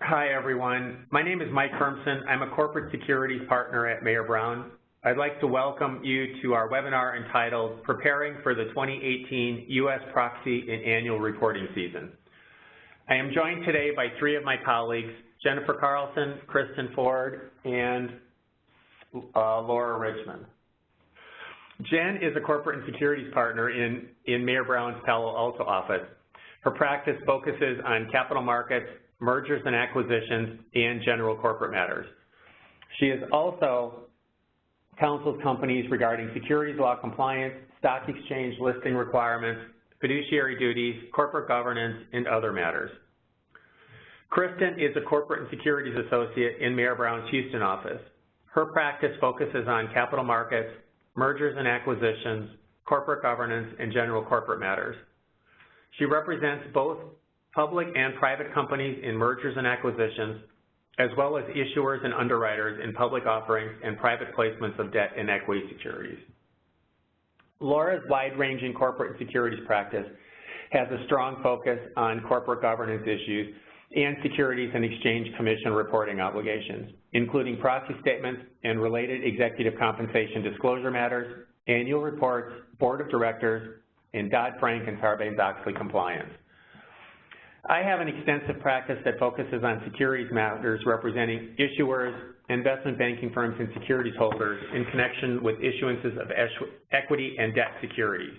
Hi, everyone. My name is Mike Hermson. I'm a corporate securities partner at Mayer Brown. I'd like to welcome you to our webinar entitled Preparing for the 2018 U.S. Proxy and Annual Reporting Season. I am joined today by three of my colleagues, Jennifer Carlson, Kristen Ford, and Laura Richmond. Jen is a corporate and securities partner in Mayer Brown's Palo Alto office. Her practice focuses on capital markets, mergers and acquisitions, and general corporate matters. She is also counsels companies regarding securities law compliance, stock exchange listing requirements, fiduciary duties, corporate governance, and other matters. Kristen is a corporate and securities associate in Mayer Brown's Houston office. Her practice focuses on capital markets, mergers and acquisitions, corporate governance, and general corporate matters. She represents both public and private companies in mergers and acquisitions, as well as issuers and underwriters in public offerings and private placements of debt and equity securities. Laura's wide-ranging corporate and securities practice has a strong focus on corporate governance issues and Securities and Exchange Commission reporting obligations, including proxy statements and related executive compensation disclosure matters, annual reports, board of directors, and Dodd-Frank and Sarbanes-Oxley compliance. I have an extensive practice that focuses on securities matters representing issuers, investment banking firms, and securities holders in connection with issuances of equity and debt securities.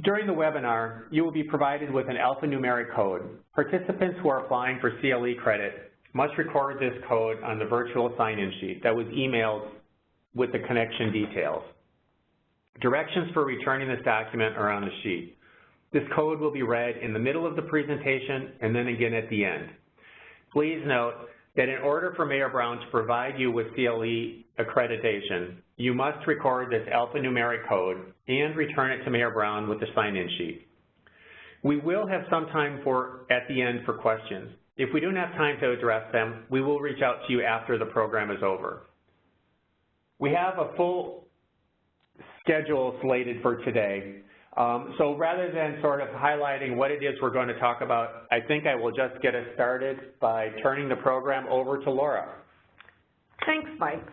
During the webinar, you will be provided with an alphanumeric code. Participants who are applying for CLE credit must record this code on the virtual sign-in sheet that was emailed with the connection details. Directions for returning this document are on the sheet. This code will be read in the middle of the presentation and then again at the end. Please note that in order for Mayer Brown to provide you with CLE accreditation, you must record this alphanumeric code and return it to Mayer Brown with the sign-in sheet. We will have some time at the end for questions. If we don't have time to address them, we will reach out to you after the program is over. We have a full schedule slated for today. So rather than sort of highlighting what it is we're going to talk about, I think I will just get us started by turning the program over to Laura. Thanks, Mike.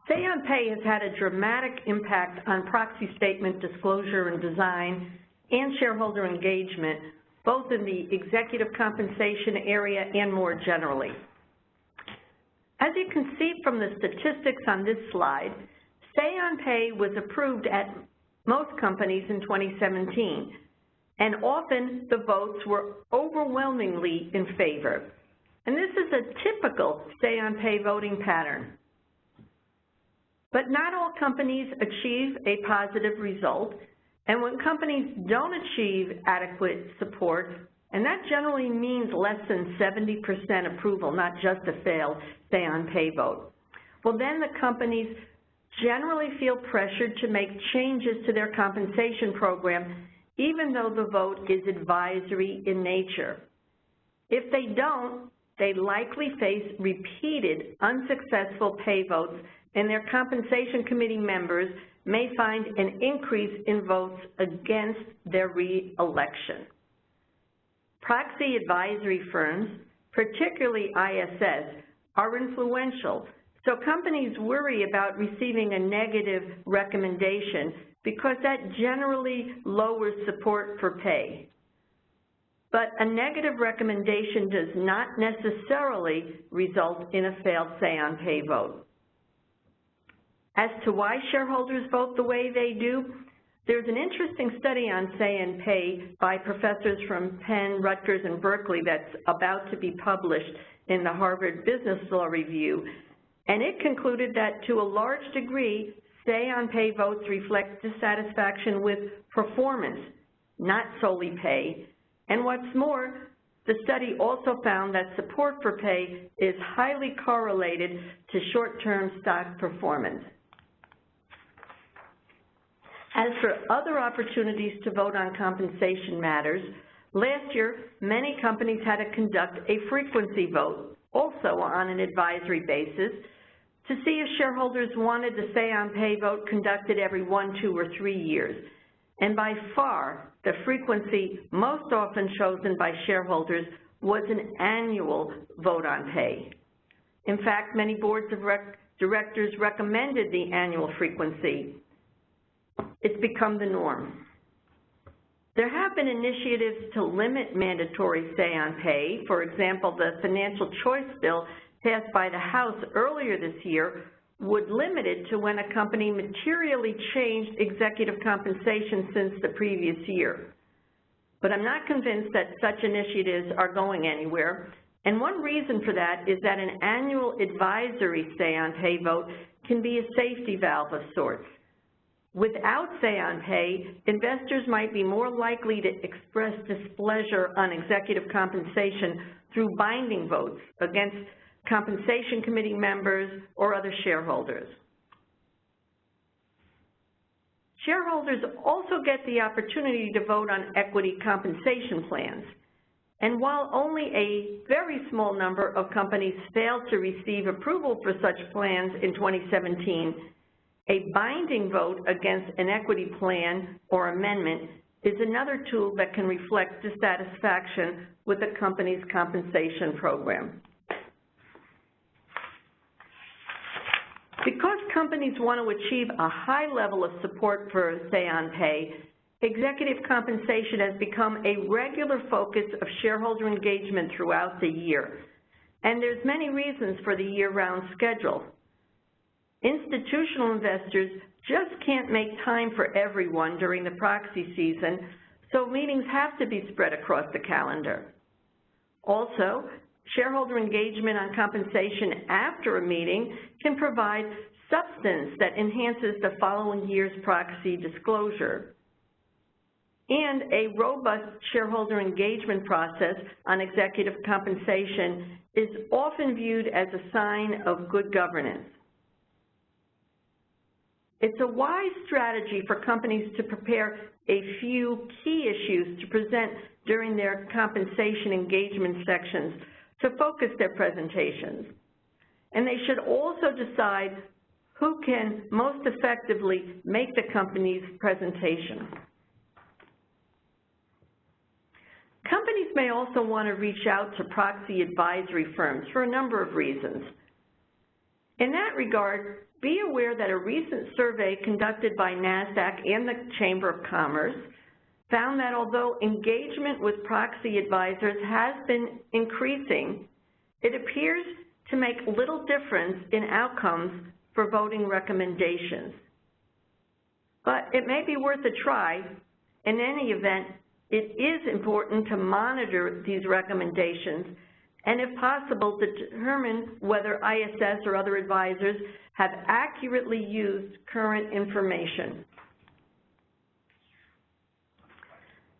Say on Pay has had a dramatic impact on proxy statement disclosure and design and shareholder engagement, both in the executive compensation area and more generally. As you can see from the statistics on this slide, Say on Pay was approved at most companies in 2017, and often the votes were overwhelmingly in favor. And this is a typical Say on Pay voting pattern. But not all companies achieve a positive result, and when companies don't achieve adequate support, and that generally means less than 70% approval, not just a failed Say on Pay vote, well then the companies generally feel pressured to make changes to their compensation program, even though the vote is advisory in nature. If they don't, they likely face repeated unsuccessful pay votes, and their compensation committee members may find an increase in votes against their re-election. Proxy advisory firms, particularly ISS, are influential, so companies worry about receiving a negative recommendation because that generally lowers support for pay. But a negative recommendation does not necessarily result in a failed Say on Pay vote. As to why shareholders vote the way they do, there's an interesting study on Say on Pay by professors from Penn, Rutgers, and Berkeley that's about to be published in the Harvard Business Law Review. And it concluded that to a large degree, Say on Pay votes reflect dissatisfaction with performance, not solely pay. And what's more, the study also found that support for pay is highly correlated to short-term stock performance. As for other opportunities to vote on compensation matters, last year many companies had to conduct a frequency vote, also on an advisory basis, to see if shareholders wanted the Say on Pay vote conducted every 1, 2, or 3 years. and by far the frequency most often chosen by shareholders was an annual vote on pay. In fact, many boards of directors recommended the annual frequency. It's become the norm. There have been initiatives to limit mandatory say-on-pay. For example, the Financial Choice Bill passed by the House earlier this year would limit it to when a company materially changed executive compensation since the previous year. But I'm not convinced that such initiatives are going anywhere, and one reason for that is that an annual advisory say-on-pay vote can be a safety valve of sorts. Without say-on-pay, investors might be more likely to express displeasure on executive compensation through binding votes against compensation committee members or other shareholders. Shareholders also get the opportunity to vote on equity compensation plans. And while only a very small number of companies failed to receive approval for such plans in 2017, a binding vote against an equity plan or amendment is another tool that can reflect dissatisfaction with a company's compensation program. Because companies want to achieve a high level of support for say-on-pay, executive compensation has become a regular focus of shareholder engagement throughout the year. And there's many reasons for the year-round schedule. Institutional investors just can't make time for everyone during the proxy season, so meetings have to be spread across the calendar. Also, shareholder engagement on compensation after a meeting can provide substance that enhances the following year's proxy disclosure. And a robust shareholder engagement process on executive compensation is often viewed as a sign of good governance. It's a wise strategy for companies to prepare a few key issues to present during their compensation engagement sections to focus their presentations. And they should also decide who can most effectively make the company's presentation. Companies may also want to reach out to proxy advisory firms for a number of reasons. In that regard, be aware that a recent survey conducted by NASDAQ and the Chamber of Commerce found that although engagement with proxy advisors has been increasing, it appears to make little difference in outcomes for voting recommendations. But it may be worth a try. In any event, it is important to monitor these recommendations and, if possible, determine whether ISS or other advisors have accurately used current information.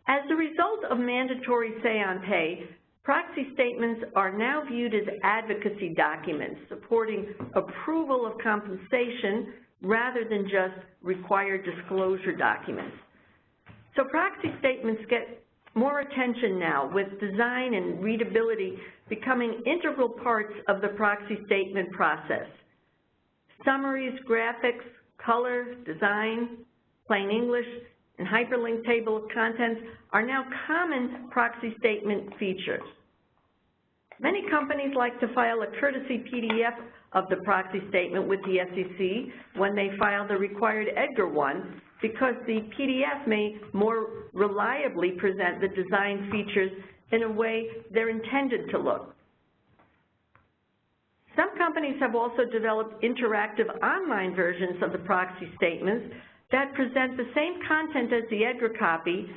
As a result of mandatory say-on-pay, proxy statements are now viewed as advocacy documents supporting approval of compensation rather than just required disclosure documents. So proxy statements get more attention now, with design and readability becoming integral parts of the proxy statement process. Summaries, graphics, color, design, plain English, and hyperlink table of contents are now common proxy statement features. Many companies like to file a courtesy PDF of the proxy statement with the SEC when they file the required EDGAR one, because the PDF may more reliably present the design features in a way they're intended to look. Some companies have also developed interactive online versions of the proxy statements that present the same content as the EDGAR copy,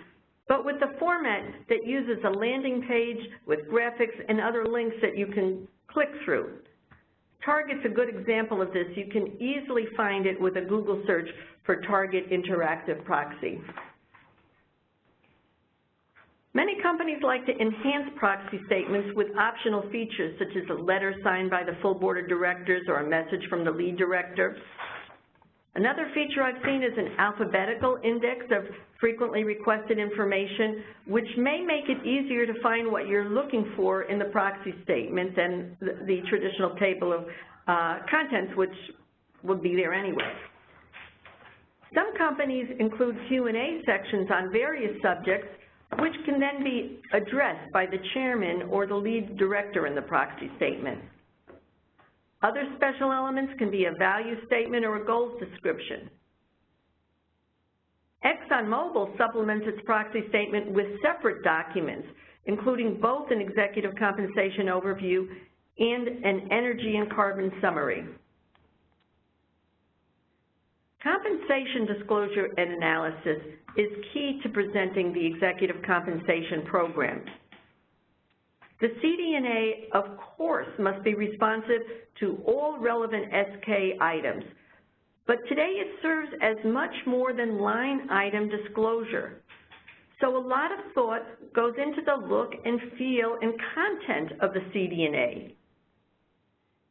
but with a format that uses a landing page with graphics and other links that you can click through. Target's a good example of this. You can easily find it with a Google search for Target Interactive Proxy. Many companies like to enhance proxy statements with optional features, such as a letter signed by the full board of directors or a message from the lead director. Another feature I've seen is an alphabetical index of frequently requested information, which may make it easier to find what you're looking for in the proxy statement than the traditional table of contents, which would be there anyway. Some companies include Q&A sections on various subjects, which can then be addressed by the chairman or the lead director in the proxy statement. Other special elements can be a value statement or a goals description. ExxonMobil supplements its proxy statement with separate documents, including both an executive compensation overview and an energy and carbon summary. Compensation disclosure and analysis is key to presenting the executive compensation program. The CD&A, of course, must be responsive to all relevant SK items, but today it serves as much more than line item disclosure. So a lot of thought goes into the look and feel and content of the CD&A.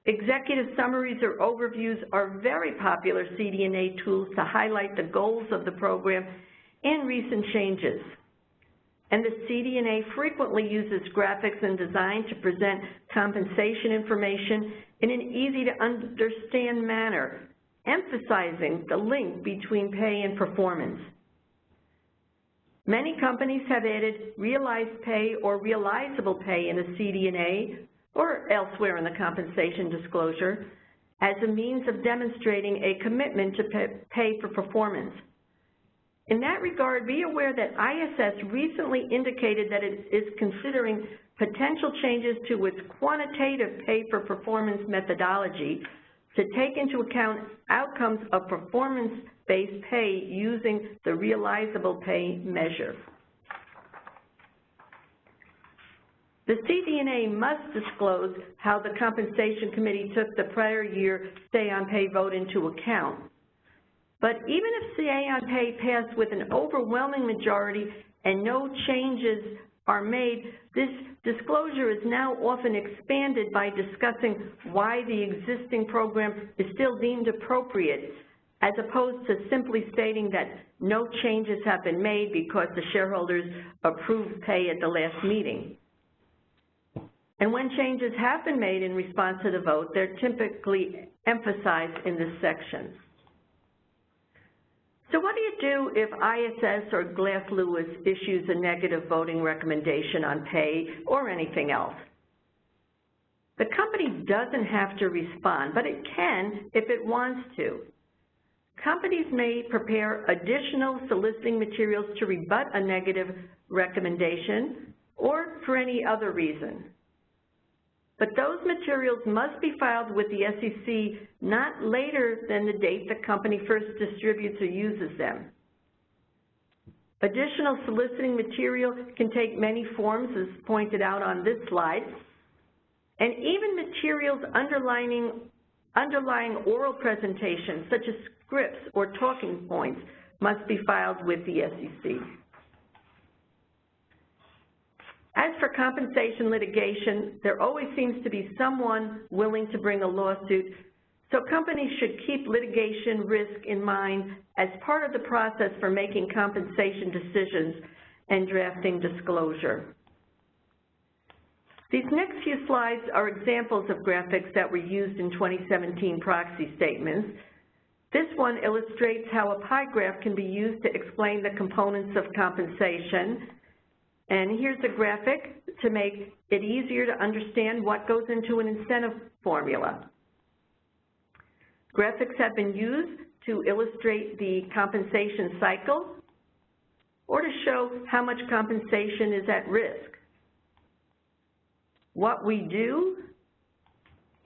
Executive summaries or overviews are very popular CD&A tools to highlight the goals of the program and recent changes. And the CD&A frequently uses graphics and design to present compensation information in an easy-to-understand manner, emphasizing the link between pay and performance. Many companies have added realized pay or realizable pay in a CD&A or elsewhere in the compensation disclosure as a means of demonstrating a commitment to pay for performance. In that regard, be aware that ISS recently indicated that it is considering potential changes to its quantitative pay for performance methodology to take into account outcomes of performance-based pay using the realizable pay measure. The CD&A must disclose how the Compensation Committee took the prior year Stay on Pay vote into account. But even if Stay on Pay passed with an overwhelming majority and no changes are made, this disclosure is now often expanded by discussing why the existing program is still deemed appropriate, as opposed to simply stating that no changes have been made because the shareholders approved pay at the last meeting. And when changes have been made in response to the vote, they're typically emphasized in this section. So what do you do if ISS or Glass Lewis issues a negative voting recommendation on pay or anything else? The company doesn't have to respond, but it can if it wants to. Companies may prepare additional soliciting materials to rebut a negative recommendation or for any other reason. But those materials must be filed with the SEC not later than the date the company first distributes or uses them. Additional soliciting material can take many forms, as pointed out on this slide, and even materials underlying oral presentations, such as scripts or talking points, must be filed with the SEC. As for compensation litigation, there always seems to be someone willing to bring a lawsuit, so companies should keep litigation risk in mind as part of the process for making compensation decisions and drafting disclosure. These next few slides are examples of graphics that were used in 2017 proxy statements. This one illustrates how a pie graph can be used to explain the components of compensation. And here's a graphic to make it easier to understand what goes into an incentive formula. Graphics have been used to illustrate the compensation cycle or to show how much compensation is at risk. What we do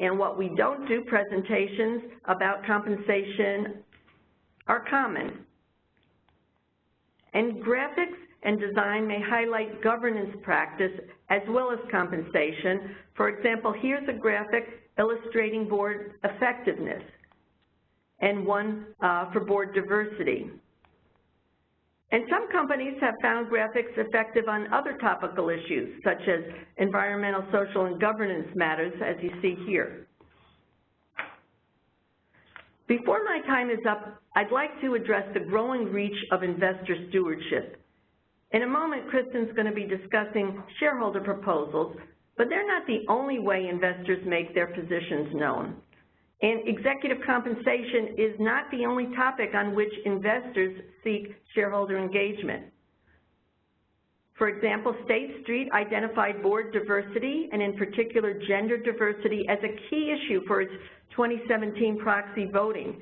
and what we don't do presentations about compensation are common. And graphics and design may highlight governance practice as well as compensation. For example, here's a graphic illustrating board effectiveness and one for board diversity. And some companies have found graphics effective on other topical issues, such as environmental, social, and governance matters, as you see here. Before my time is up, I'd like to address the growing reach of investor stewardship. In a moment, Kristen's going to be discussing shareholder proposals, but they're not the only way investors make their positions known. And executive compensation is not the only topic on which investors seek shareholder engagement. For example, State Street identified board diversity, and in particular gender diversity, as a key issue for its 2017 proxy voting.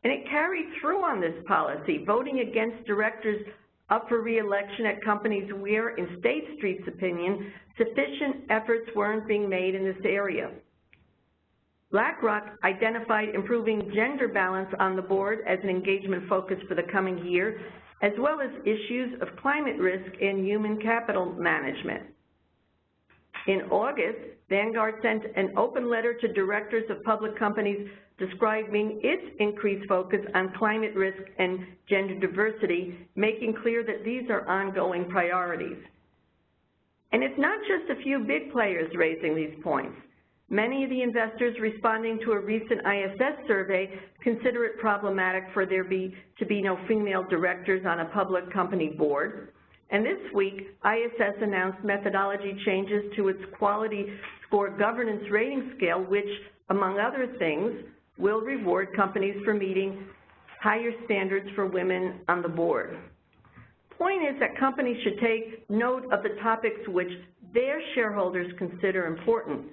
And it carried through on this policy, voting against directors up for re-election at companies where, in State Street's opinion, sufficient efforts weren't being made in this area. BlackRock identified improving gender balance on the board as an engagement focus for the coming year, as well as issues of climate risk and human capital management. In August, Vanguard sent an open letter to directors of public companies describing its increased focus on climate risk and gender diversity, making clear that these are ongoing priorities. And it's not just a few big players raising these points. Many of the investors responding to a recent ISS survey consider it problematic for there to be no female directors on a public company board. And this week, ISS announced methodology changes to its quality score governance rating scale, which, among other things, will reward companies for meeting higher standards for women on the board. Point is that companies should take note of the topics which their shareholders consider important,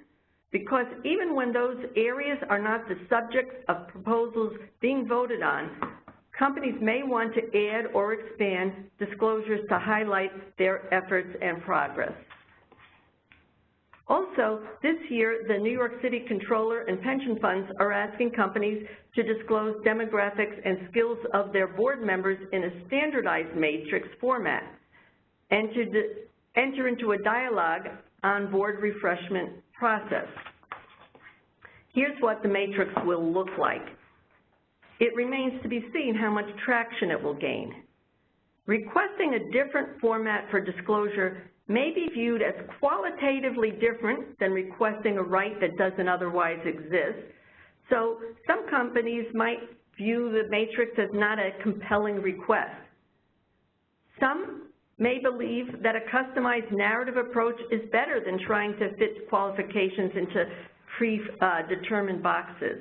because even when those areas are not the subject of proposals being voted on, companies may want to add or expand disclosures to highlight their efforts and progress. Also, this year, the New York City Comptroller and pension funds are asking companies to disclose demographics and skills of their board members in a standardized matrix format, and to enter into a dialogue on board refreshment process. Here's what the matrix will look like. It remains to be seen how much traction it will gain. Requesting a different format for disclosure may be viewed as qualitatively different than requesting a right that doesn't otherwise exist. So some companies might view the matrix as not a compelling request. Some may believe that a customized narrative approach is better than trying to fit qualifications into predetermined boxes.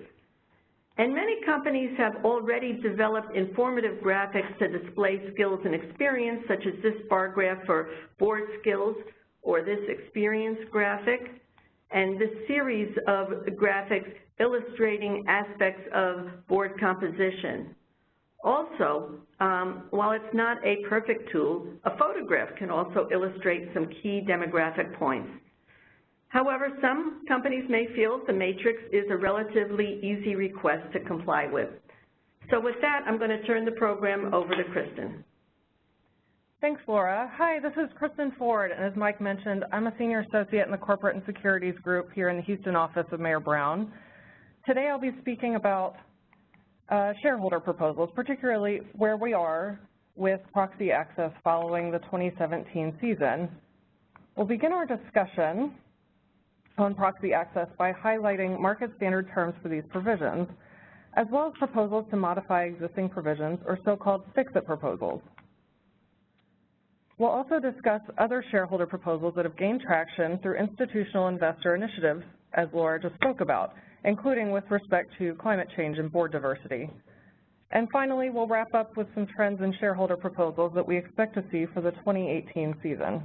And many companies have already developed informative graphics to display skills and experience, such as this bar graph for board skills or this experience graphic, and this series of graphics illustrating aspects of board composition. Also, while it's not a perfect tool, a photograph can also illustrate some key demographic points. However, some companies may feel the matrix is a relatively easy request to comply with. So with that, I'm going to turn the program over to Kristen. Thanks, Laura. Hi, this is Kristen Ford, and as Mike mentioned, I'm a Senior Associate in the Corporate and Securities Group here in the Houston office of Mayor Brown. Today I'll be speaking about shareholder proposals, particularly where we are with proxy access following the 2017 season. We'll begin our discussion on proxy access by highlighting market standard terms for these provisions, as well as proposals to modify existing provisions, or so-called fix-it proposals. We'll also discuss other shareholder proposals that have gained traction through institutional investor initiatives, as Laura just spoke about, including with respect to climate change and board diversity. And finally, we'll wrap up with some trends in shareholder proposals that we expect to see for the 2018 season.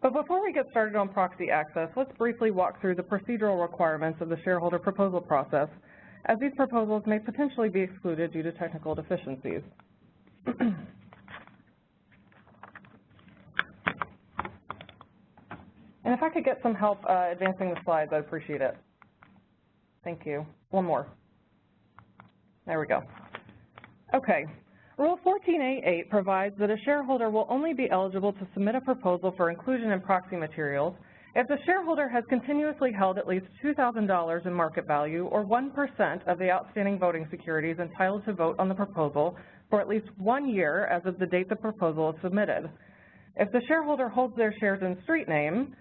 But before we get started on proxy access, let's briefly walk through the procedural requirements of the shareholder proposal process, as these proposals may potentially be excluded due to technical deficiencies. And if I could get some help advancing the slides, I'd appreciate it. Thank you. One more. There we go. Okay. Rule 14A8 provides that a shareholder will only be eligible to submit a proposal for inclusion in proxy materials if the shareholder has continuously held at least $2,000 in market value or 1% of the outstanding voting securities entitled to vote on the proposal for at least 1 year as of the date the proposal is submitted. If the shareholder holds their shares in street name,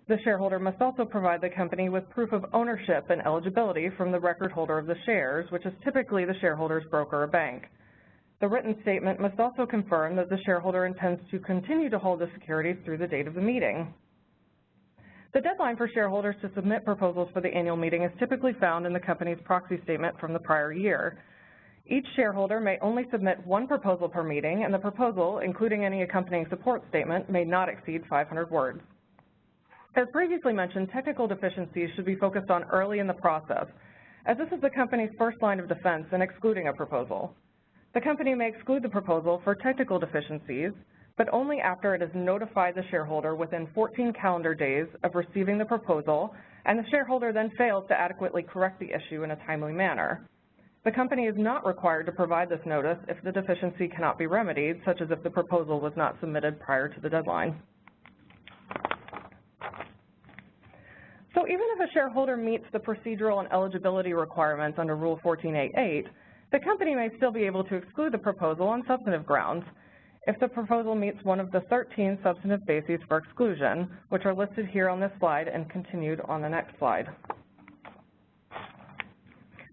the shareholder must also provide the company with proof of ownership and eligibility from the record holder of the shares, which is typically the shareholder's broker or bank. The written statement must also confirm that the shareholder intends to continue to hold the securities through the date of the meeting. The deadline for shareholders to submit proposals for the annual meeting is typically found in the company's proxy statement from the prior year. Each shareholder may only submit one proposal per meeting, and the proposal, including any accompanying support statement, may not exceed 500 words. As previously mentioned, technical deficiencies should be focused on early in the process, as this is the company's first line of defense in excluding a proposal. The company may exclude the proposal for technical deficiencies, but only after it has notified the shareholder within 14 calendar days of receiving the proposal, and the shareholder then fails to adequately correct the issue in a timely manner. The company is not required to provide this notice if the deficiency cannot be remedied, such as if the proposal was not submitted prior to the deadline. So even if a shareholder meets the procedural and eligibility requirements under Rule 14a-8, the company may still be able to exclude the proposal on substantive grounds if the proposal meets one of the 13 substantive bases for exclusion, which are listed here on this slide and continued on the next slide.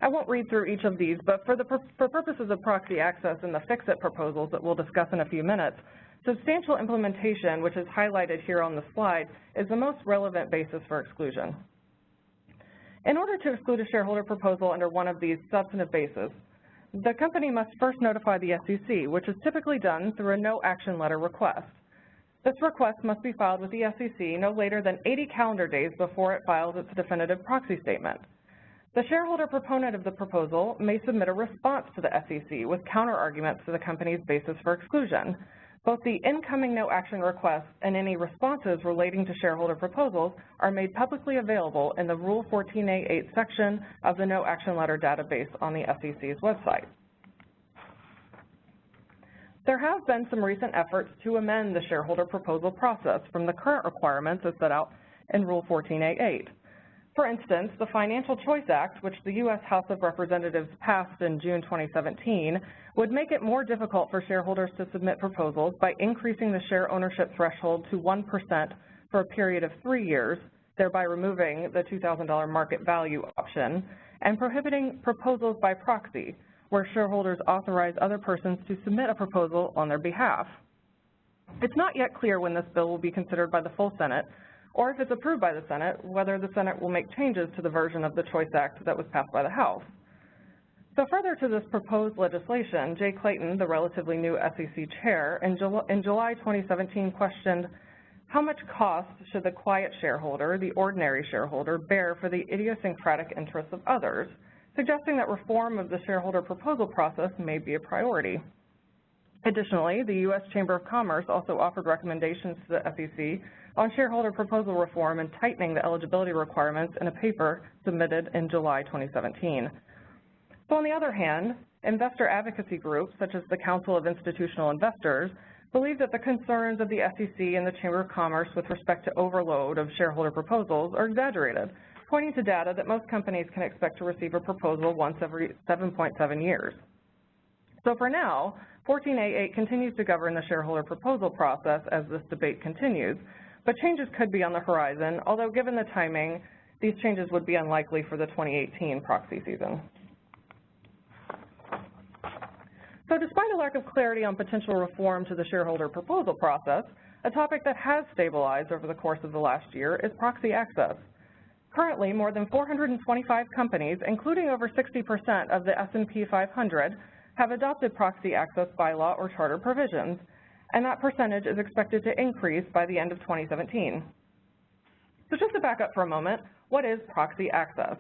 I won't read through each of these, but for purposes of proxy access and the fix-it proposals that we'll discuss in a few minutes, substantial implementation, which is highlighted here on the slide, is the most relevant basis for exclusion. In order to exclude a shareholder proposal under one of these substantive bases, the company must first notify the SEC, which is typically done through a no-action letter request. This request must be filed with the SEC no later than 80 calendar days before it files its definitive proxy statement. The shareholder proponent of the proposal may submit a response to the SEC with counter-arguments to the company's basis for exclusion. Both the incoming no-action request and any responses relating to shareholder proposals are made publicly available in the Rule 14a-8 section of the no-action letter database on the SEC's website. There have been some recent efforts to amend the shareholder proposal process from the current requirements as set out in Rule 14a-8. For instance, the Financial Choice Act, which the U.S. House of Representatives passed in June 2017, would make it more difficult for shareholders to submit proposals by increasing the share ownership threshold to 1% for a period of 3 years, thereby removing the $2,000 market value option, and prohibiting proposals by proxy, where shareholders authorize other persons to submit a proposal on their behalf. It's not yet clear when this bill will be considered by the full Senate, or if it's approved by the Senate, whether the Senate will make changes to the version of the Choice Act that was passed by the House. So further to this proposed legislation, Jay Clayton, the relatively new SEC chair, in July 2017 questioned, how much cost should the quiet shareholder, the ordinary shareholder, bear for the idiosyncratic interests of others, suggesting that reform of the shareholder proposal process may be a priority. Additionally, the U.S. Chamber of Commerce also offered recommendations to the SEC on shareholder proposal reform and tightening the eligibility requirements in a paper submitted in July 2017. So on the other hand, investor advocacy groups, such as the Council of Institutional Investors, believe that the concerns of the SEC and the Chamber of Commerce with respect to overload of shareholder proposals are exaggerated, pointing to data that most companies can expect to receive a proposal once every 7.7 years. So for now, 14a-8 continues to govern the shareholder proposal process as this debate continues, but changes could be on the horizon, although given the timing, these changes would be unlikely for the 2018 proxy season. So despite a lack of clarity on potential reform to the shareholder proposal process, a topic that has stabilized over the course of the last year is proxy access. Currently, more than 425 companies, including over 60% of the S&P 500, have adopted proxy access bylaw or charter provisions, and that percentage is expected to increase by the end of 2017. So just to back up for a moment, what is proxy access?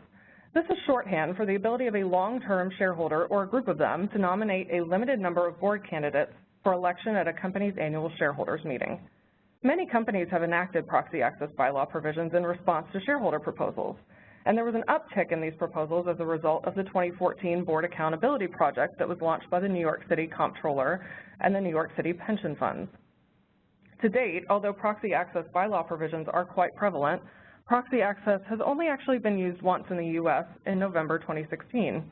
This is shorthand for the ability of a long-term shareholder or a group of them to nominate a limited number of board candidates for election at a company's annual shareholders meeting. Many companies have enacted proxy access bylaw provisions in response to shareholder proposals, and there was an uptick in these proposals as a result of the 2014 Board Accountability Project that was launched by the New York City Comptroller and the New York City Pension Funds. To date, although proxy access bylaw provisions are quite prevalent, proxy access has only actually been used once in the U.S. in November 2016.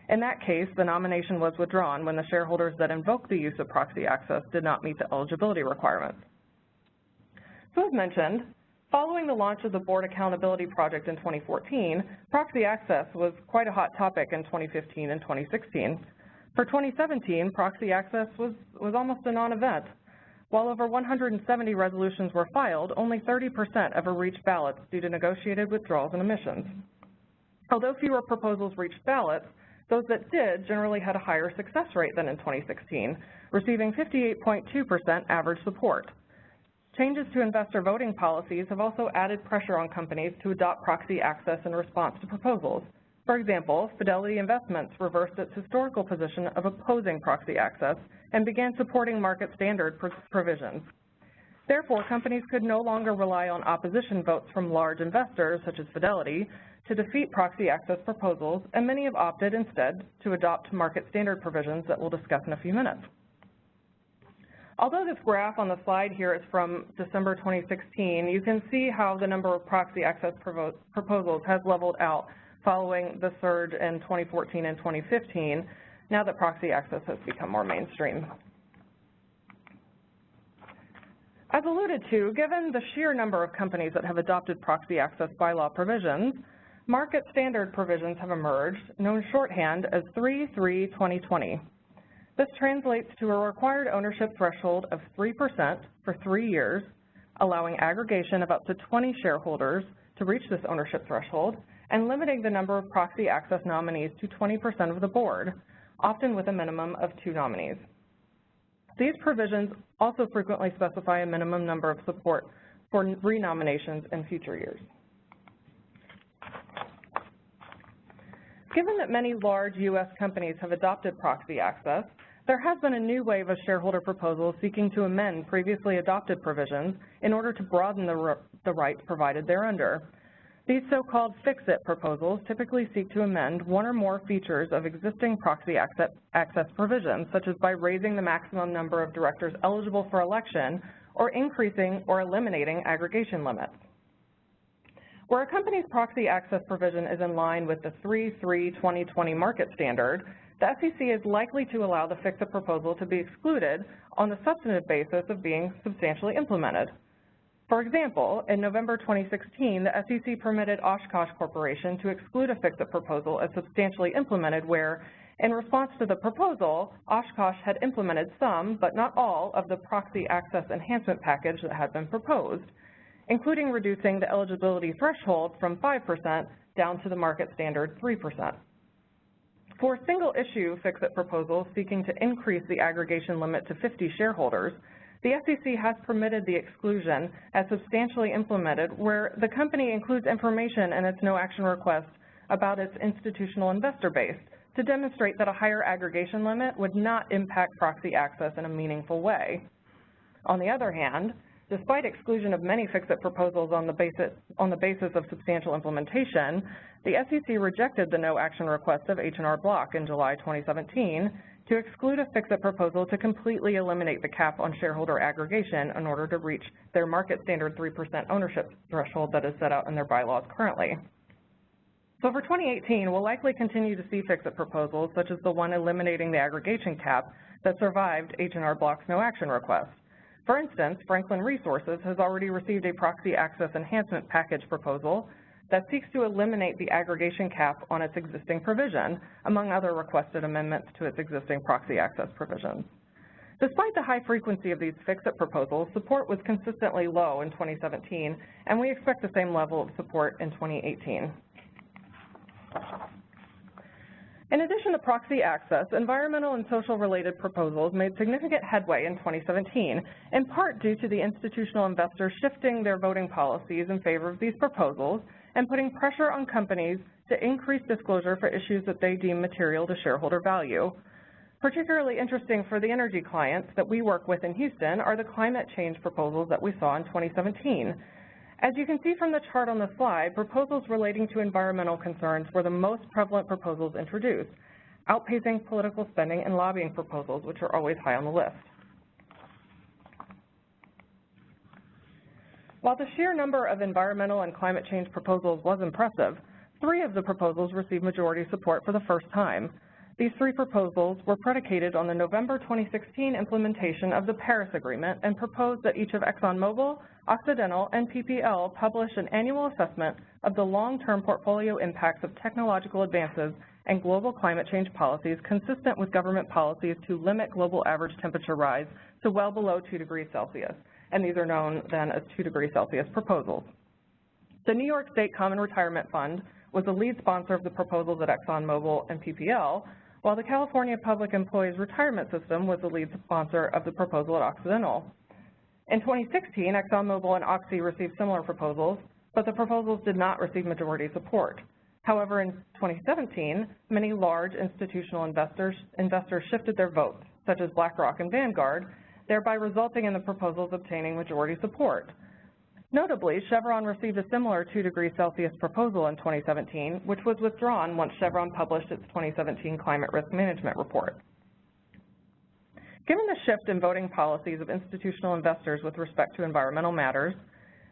In that case, the nomination was withdrawn when the shareholders that invoked the use of proxy access did not meet the eligibility requirements. So as mentioned, following the launch of the Board Accountability Project in 2014, proxy access was quite a hot topic in 2015 and 2016. For 2017, proxy access was almost a non-event. While over 170 resolutions were filed, only 30% ever reached ballots due to negotiated withdrawals and omissions. Although fewer proposals reached ballots, those that did generally had a higher success rate than in 2016, receiving 58.2% average support. Changes to investor voting policies have also added pressure on companies to adopt proxy access in response to proposals. For example, Fidelity Investments reversed its historical position of opposing proxy access and began supporting market standard provisions. Therefore, companies could no longer rely on opposition votes from large investors, such as Fidelity, to defeat proxy access proposals, and many have opted instead to adopt market standard provisions that we'll discuss in a few minutes. Although this graph on the slide here is from December 2016, you can see how the number of proxy access proposals has leveled out following the surge in 2014 and 2015, now that proxy access has become more mainstream. As alluded to, given the sheer number of companies that have adopted proxy access bylaw provisions, market standard provisions have emerged, known shorthand as 3-3-2020. This translates to a required ownership threshold of 3% for 3 years, allowing aggregation of up to 20 shareholders to reach this ownership threshold, and limiting the number of proxy access nominees to 20% of the board, often with a minimum of 2 nominees. These provisions also frequently specify a minimum number of support for renominations in future years. Given that many large U.S. companies have adopted proxy access, there has been a new wave of shareholder proposals seeking to amend previously adopted provisions in order to broaden the rights provided thereunder. These so-called fix-it proposals typically seek to amend one or more features of existing proxy access provisions, such as by raising the maximum number of directors eligible for election or increasing or eliminating aggregation limits. Where a company's proxy access provision is in line with the 3-3-2020 market standard, the SEC is likely to allow the fix-it proposal to be excluded on the substantive basis of being substantially implemented. For example, in November 2016, the SEC permitted Oshkosh Corporation to exclude a fix-it proposal as substantially implemented where, in response to the proposal, Oshkosh had implemented some, but not all, of the proxy access enhancement package that had been proposed, including reducing the eligibility threshold from 5% down to the market standard 3%. For single-issue fix-it proposals seeking to increase the aggregation limit to 50 shareholders, the SEC has permitted the exclusion as substantially implemented where the company includes information in its no-action request about its institutional investor base to demonstrate that a higher aggregation limit would not impact proxy access in a meaningful way. On the other hand, despite exclusion of many fix-it proposals on the basis of substantial implementation, the SEC rejected the no-action request of H&R Block in July 2017 to exclude a fix-it proposal to completely eliminate the cap on shareholder aggregation in order to reach their market standard 3% ownership threshold that is set out in their bylaws currently. So for 2018, we'll likely continue to see fix-it proposals, such as the one eliminating the aggregation cap that survived H&R Block's no-action request. For instance, Franklin Resources has already received a proxy access enhancement package proposal that seeks to eliminate the aggregation cap on its existing provision, among other requested amendments to its existing proxy access provisions. Despite the high frequency of these fix-it proposals, support was consistently low in 2017, and we expect the same level of support in 2018. In addition to proxy access, environmental and social-related proposals made significant headway in 2017, in part due to the institutional investors shifting their voting policies in favor of these proposals and putting pressure on companies to increase disclosure for issues that they deem material to shareholder value. Particularly interesting for the energy clients that we work with in Houston are the climate change proposals that we saw in 2017. As you can see from the chart on the slide, proposals relating to environmental concerns were the most prevalent proposals introduced, outpacing political spending and lobbying proposals, which are always high on the list. While the sheer number of environmental and climate change proposals was impressive, 3 of the proposals received majority support for the first time. These 3 proposals were predicated on the November 2016 implementation of the Paris Agreement and proposed that each of ExxonMobil, Occidental, and PPL publish an annual assessment of the long-term portfolio impacts of technological advances and global climate change policies consistent with government policies to limit global average temperature rise to well below 2 degrees Celsius, and these are known then as 2 degrees Celsius proposals. The New York State Common Retirement Fund was the lead sponsor of the proposals at ExxonMobil and PPL, while the California Public Employees Retirement System was the lead sponsor of the proposal at Occidental. In 2016, ExxonMobil and Oxy received similar proposals, but the proposals did not receive majority support. However, in 2017, many large institutional investors shifted their votes, such as BlackRock and Vanguard, thereby resulting in the proposals obtaining majority support. Notably, Chevron received a similar 2 degrees Celsius proposal in 2017, which was withdrawn once Chevron published its 2017 Climate Risk Management Report. Given the shift in voting policies of institutional investors with respect to environmental matters,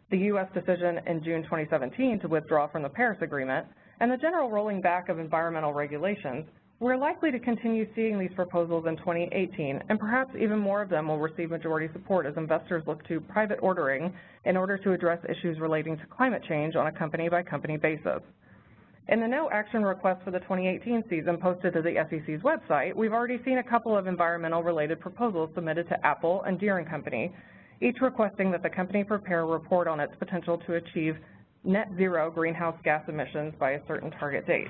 the U.S. decision in June 2017 to withdraw from the Paris Agreement, and the general rolling back of environmental regulations, we're likely to continue seeing these proposals in 2018, and perhaps even more of them will receive majority support as investors look to private ordering in order to address issues relating to climate change on a company-by-company basis. In the no action request for the 2018 season posted to the SEC's website, we've already seen a couple of environmental-related proposals submitted to Apple and Deere & Company, each requesting that the company prepare a report on its potential to achieve net zero greenhouse gas emissions by a certain target date.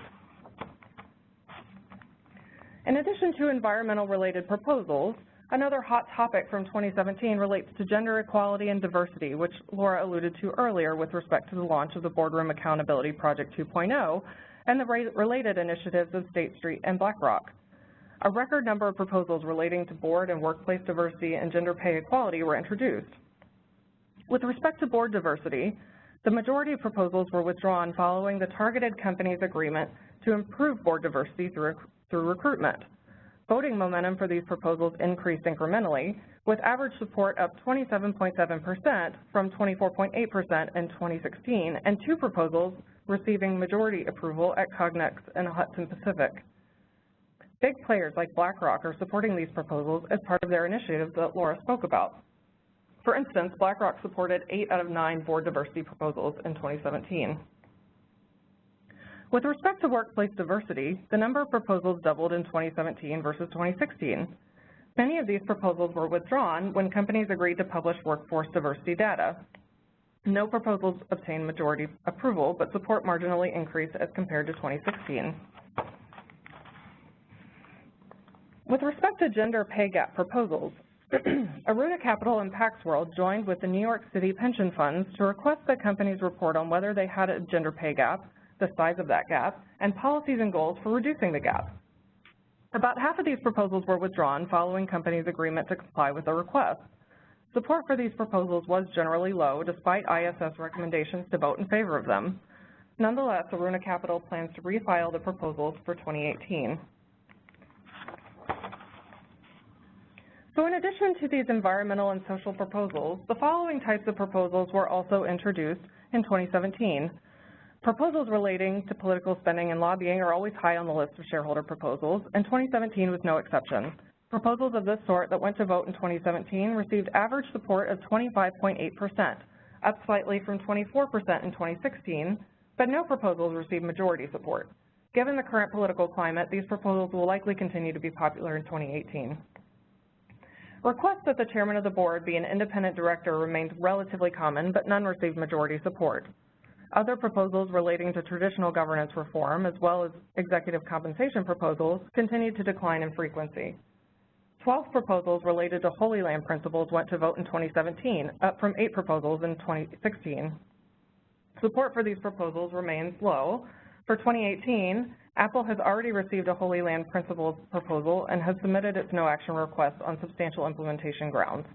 In addition to environmental-related proposals, another hot topic from 2017 relates to gender equality and diversity, which Laura alluded to earlier with respect to the launch of the Boardroom Accountability Project 2.0 and the related initiatives of State Street and BlackRock. A record number of proposals relating to board and workplace diversity and gender pay equality were introduced. With respect to board diversity, the majority of proposals were withdrawn following the targeted company's agreement to improve board diversity through recruitment. Voting momentum for these proposals increased incrementally, with average support up 27.7% from 24.8% in 2016, and 2 proposals receiving majority approval at Cognex and Hudson Pacific. Big players like BlackRock are supporting these proposals as part of their initiatives that Laura spoke about. For instance, BlackRock supported 8 out of 9 board diversity proposals in 2017. With respect to workplace diversity, the number of proposals doubled in 2017 versus 2016. Many of these proposals were withdrawn when companies agreed to publish workforce diversity data. No proposals obtained majority approval, but support marginally increased as compared to 2016. With respect to gender pay gap proposals, Aruna Capital and Pax World joined with the New York City pension funds to request that companies report on whether they had a gender pay gap, the size of that gap, and policies and goals for reducing the gap. About half of these proposals were withdrawn following companies' agreement to comply with the request. Support for these proposals was generally low, despite ISS recommendations to vote in favor of them. Nonetheless, Aruna Capital plans to refile the proposals for 2018. So in addition to these environmental and social proposals, the following types of proposals were also introduced in 2017. Proposals relating to political spending and lobbying are always high on the list of shareholder proposals, and 2017 was no exception. Proposals of this sort that went to vote in 2017 received average support of 25.8%, up slightly from 24% in 2016, but no proposals received majority support. Given the current political climate, these proposals will likely continue to be popular in 2018. Requests that the chairman of the board be an independent director remained relatively common, but none received majority support. Other proposals relating to traditional governance reform, as well as executive compensation proposals, continued to decline in frequency. 12 proposals related to Holy Land principles went to vote in 2017, up from 8 proposals in 2016. Support for these proposals remains low. For 2018, Apple has already received a Holy Land principles proposal and has submitted its no action request on substantial implementation grounds.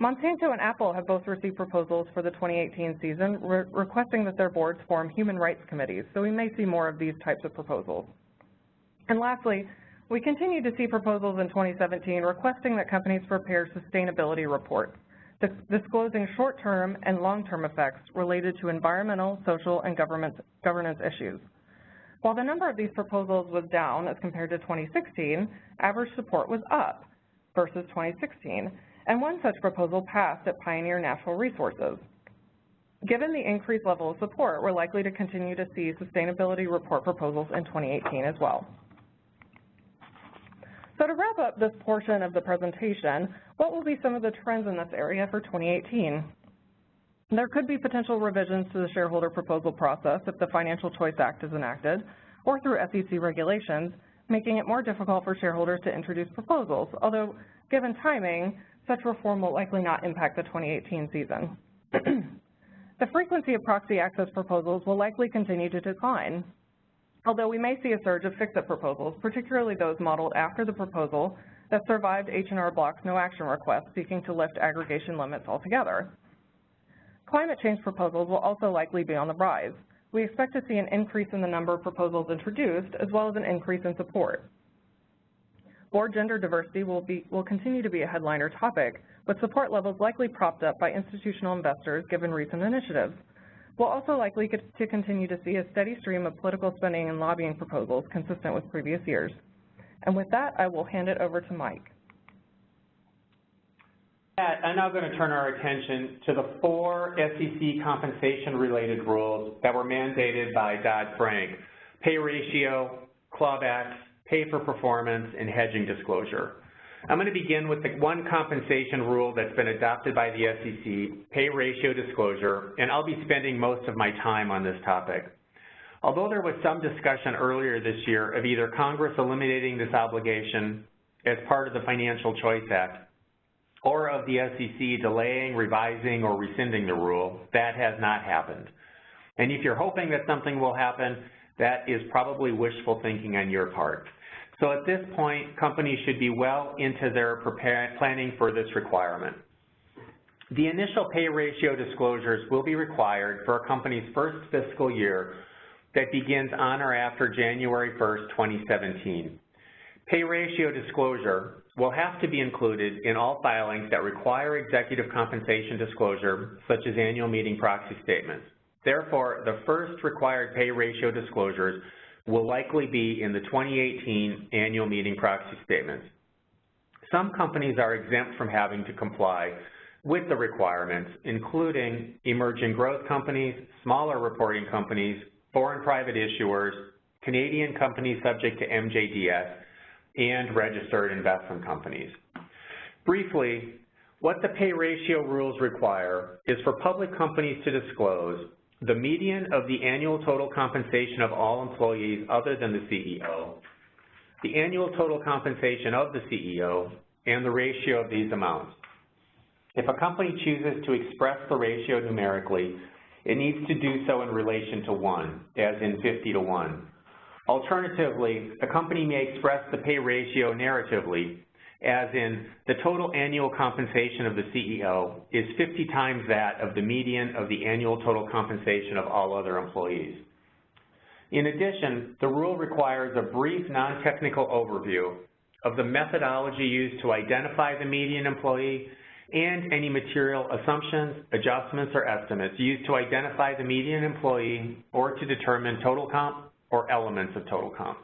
Monsanto and Apple have both received proposals for the 2018 season requesting that their boards form human rights committees, so we may see more of these types of proposals. And lastly, we continue to see proposals in 2017 requesting that companies prepare sustainability reports, disclosing short-term and long-term effects related to environmental, social, and governance issues. While the number of these proposals was down as compared to 2016, average support was up versus 2016, and one such proposal passed at Pioneer Natural Resources. Given the increased level of support, we're likely to continue to see sustainability report proposals in 2018 as well. So to wrap up this portion of the presentation, what will be some of the trends in this area for 2018? There could be potential revisions to the shareholder proposal process if the Financial Choice Act is enacted, or through SEC regulations, making it more difficult for shareholders to introduce proposals, although given timing, such reform will likely not impact the 2018 season. The frequency of proxy access proposals will likely continue to decline, although we may see a surge of fix-it proposals, particularly those modeled after the proposal that survived H&R Block's no action request seeking to lift aggregation limits altogether. Climate change proposals will also likely be on the rise. We expect to see an increase in the number of proposals introduced, as well as an increase in support. Board gender diversity will continue to be a headliner topic, with support levels likely propped up by institutional investors given recent initiatives. We'll also likely to continue to see a steady stream of political spending and lobbying proposals consistent with previous years. And with that, I will hand it over to Mike. I'm now going to turn our attention to the 4 SEC compensation-related rules that were mandated by Dodd-Frank: pay ratio, clawbacks, pay for performance, and hedging disclosure. I'm going to begin with the one compensation rule that's been adopted by the SEC, pay ratio disclosure, and I'll be spending most of my time on this topic. Although there was some discussion earlier this year of either Congress eliminating this obligation as part of the Financial Choice Act, or of the SEC delaying, revising, or rescinding the rule, that has not happened. And if you're hoping that something will happen, that is probably wishful thinking on your part. So at this point, companies should be well into their planning for this requirement. The initial pay ratio disclosures will be required for a company's first fiscal year that begins on or after January 1st, 2017. Pay ratio disclosure will have to be included in all filings that require executive compensation disclosure, such as annual meeting proxy statements. Therefore, the first required pay ratio disclosures will likely be in the 2018 annual meeting proxy statements. Some companies are exempt from having to comply with the requirements, including emerging growth companies, smaller reporting companies, foreign private issuers, Canadian companies subject to MJDS, and registered investment companies. Briefly, what the pay ratio rules require is for public companies to disclose the median of the annual total compensation of all employees other than the CEO, the annual total compensation of the CEO, and the ratio of these amounts. If a company chooses to express the ratio numerically, it needs to do so in relation to 1, as in 50 to 1. Alternatively, a company may express the pay ratio narratively, as in the total annual compensation of the CEO is 50 times that of the median of the annual total compensation of all other employees. In addition, the rule requires a brief non-technical overview of the methodology used to identify the median employee and any material assumptions, adjustments, or estimates used to identify the median employee or to determine total comp or elements of total comp.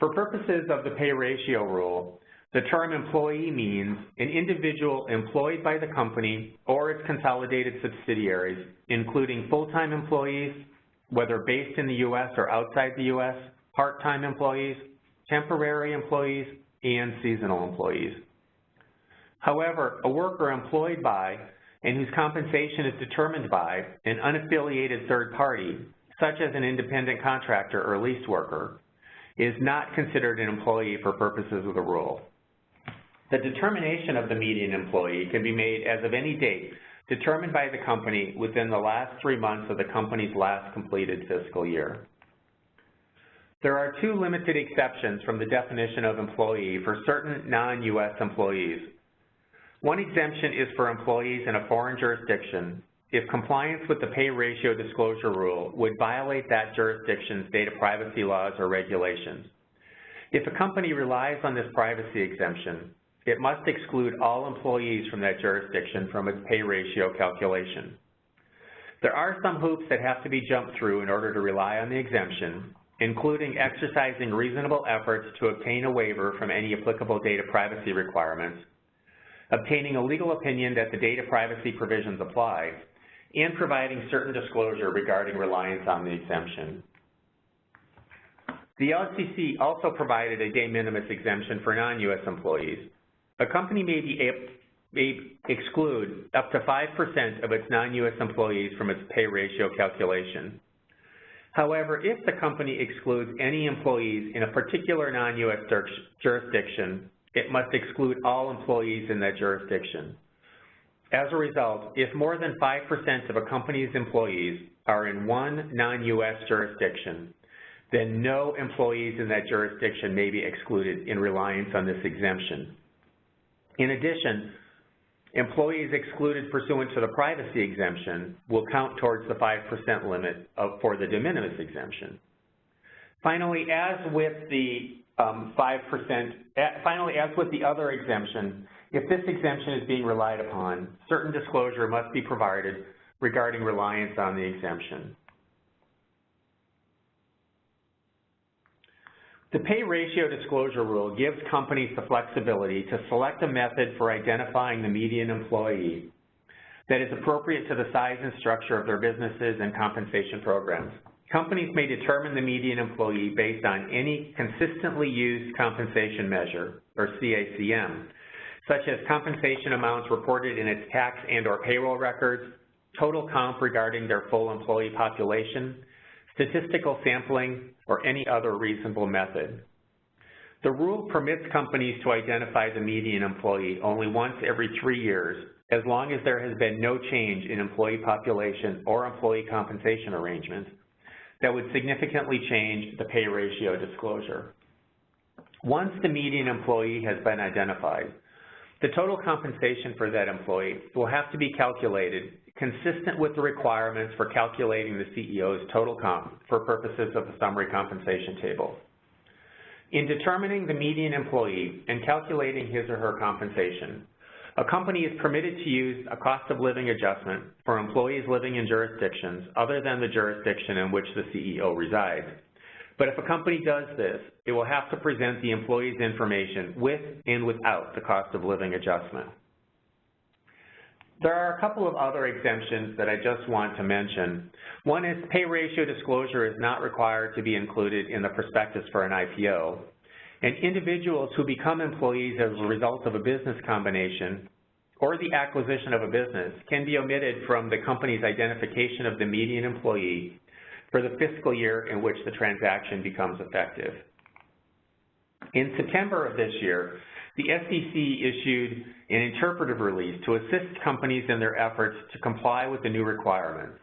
For purposes of the pay ratio rule, the term employee means an individual employed by the company or its consolidated subsidiaries, including full-time employees, whether based in the U.S. or outside the U.S., part-time employees, temporary employees, and seasonal employees. However, a worker employed by and whose compensation is determined by an unaffiliated third party, such as an independent contractor or leased worker, is not considered an employee for purposes of the rule. The determination of the median employee can be made as of any date determined by the company within the last 3 months of the company's last completed fiscal year. There are 2 limited exceptions from the definition of employee for certain non-U.S. employees. One exemption is for employees in a foreign jurisdiction if compliance with the pay ratio disclosure rule would violate that jurisdiction's data privacy laws or regulations. If a company relies on this privacy exemption, it must exclude all employees from that jurisdiction from its pay ratio calculation. There are some hoops that have to be jumped through in order to rely on the exemption, including exercising reasonable efforts to obtain a waiver from any applicable data privacy requirements, obtaining a legal opinion that the data privacy provisions apply, and providing certain disclosure regarding reliance on the exemption. The SEC also provided a de minimis exemption for non-U.S. employees. A company may exclude up to 5% of its non-U.S. employees from its pay ratio calculation. However, if the company excludes any employees in a particular non-U.S. jurisdiction, it must exclude all employees in that jurisdiction. As a result, if more than 5% of a company's employees are in one non-U.S. jurisdiction, then no employees in that jurisdiction may be excluded in reliance on this exemption. In addition, employees excluded pursuant to the privacy exemption will count towards the 5% limit for the de minimis exemption. Finally, as with the other exemption, if this exemption is being relied upon, certain disclosure must be provided regarding reliance on the exemption. The pay ratio disclosure rule gives companies the flexibility to select a method for identifying the median employee that is appropriate to the size and structure of their businesses and compensation programs. Companies may determine the median employee based on any consistently used compensation measure, or CACM, such as compensation amounts reported in its tax and/or payroll records, total comp regarding their full employee population, statistical sampling, or any other reasonable method. The rule permits companies to identify the median employee only once every 3 years, as long as there has been no change in employee population or employee compensation arrangements that would significantly change the pay ratio disclosure. Once the median employee has been identified, the total compensation for that employee will have to be calculated consistent with the requirements for calculating the CEO's total comp for purposes of the summary compensation table. In determining the median employee and calculating his or her compensation, a company is permitted to use a cost of living adjustment for employees living in jurisdictions other than the jurisdiction in which the CEO resides. But if a company does this, it will have to present the employee's information with and without the cost of living adjustment. There are a couple of other exemptions that I just want to mention. One is pay ratio disclosure is not required to be included in the prospectus for an IPO, and individuals who become employees as a result of a business combination or the acquisition of a business can be omitted from the company's identification of the median employee for the fiscal year in which the transaction becomes effective. In September of this year, the SEC issued an interpretive release to assist companies in their efforts to comply with the new requirements.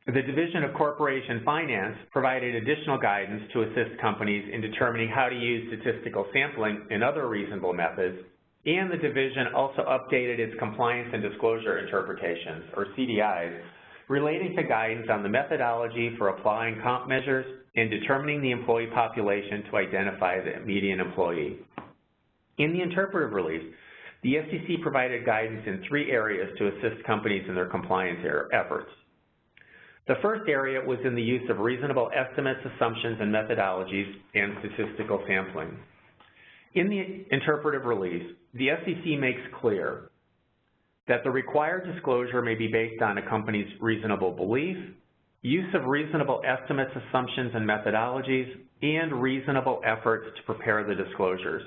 The Division of Corporation Finance provided additional guidance to assist companies in determining how to use statistical sampling and other reasonable methods, and the division also updated its compliance and disclosure interpretations, or CDIs, relating to guidance on the methodology for applying comp measures and determining the employee population to identify the median employee. In the interpretive release, the SEC provided guidance in 3 areas to assist companies in their compliance efforts. The first area was in the use of reasonable estimates, assumptions, and methodologies, and statistical sampling. In the interpretive release, the SEC makes clear that the required disclosure may be based on a company's reasonable belief, use of reasonable estimates, assumptions, and methodologies, and reasonable efforts to prepare the disclosures.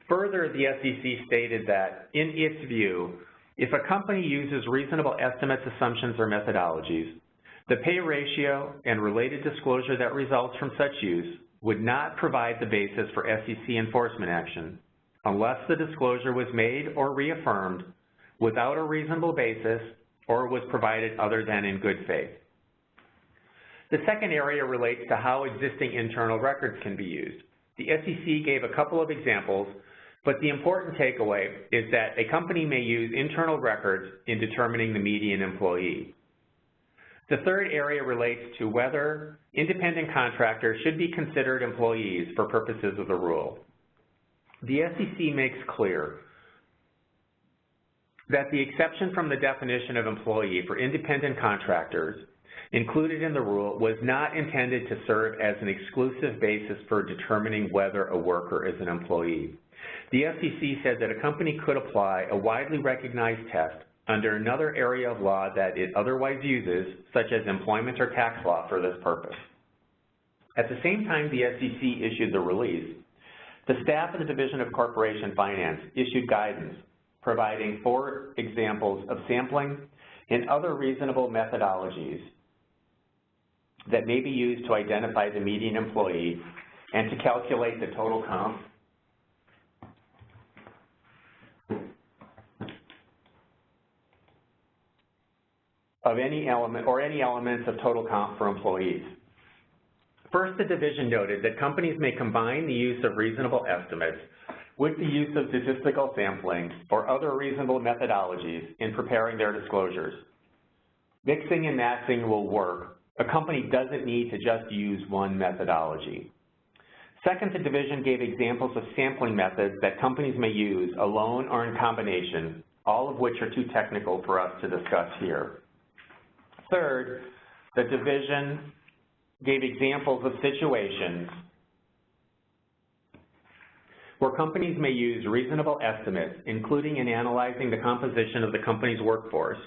Further, the SEC stated that, in its view, if a company uses reasonable estimates, assumptions, or methodologies, the pay ratio and related disclosure that results from such use would not provide the basis for SEC enforcement action unless the disclosure was made or reaffirmed without a reasonable basis or was provided other than in good faith. The second area relates to how existing internal records can be used. The SEC gave a couple of examples, but the important takeaway is that a company may use internal records in determining the median employee. The third area relates to whether independent contractors should be considered employees for purposes of the rule. The SEC makes clear that the exception from the definition of employee for independent contractors included in the rule was not intended to serve as an exclusive basis for determining whether a worker is an employee. The SEC said that a company could apply a widely recognized test under another area of law that it otherwise uses, such as employment or tax law, for this purpose. At the same time the SEC issued the release, the staff of the Division of Corporation Finance issued guidance providing 4 examples of sampling and other reasonable methodologies that may be used to identify the median employee and to calculate the total comp of any element or any elements of total comp for employees. First, the division noted that companies may combine the use of reasonable estimates with the use of statistical sampling or other reasonable methodologies in preparing their disclosures. Mixing and matching will work. A company doesn't need to just use one methodology. Second, the division gave examples of sampling methods that companies may use alone or in combination, all of which are too technical for us to discuss here. Third, the division gave examples of situations where companies may use reasonable estimates, including in analyzing the composition of the company's workforce,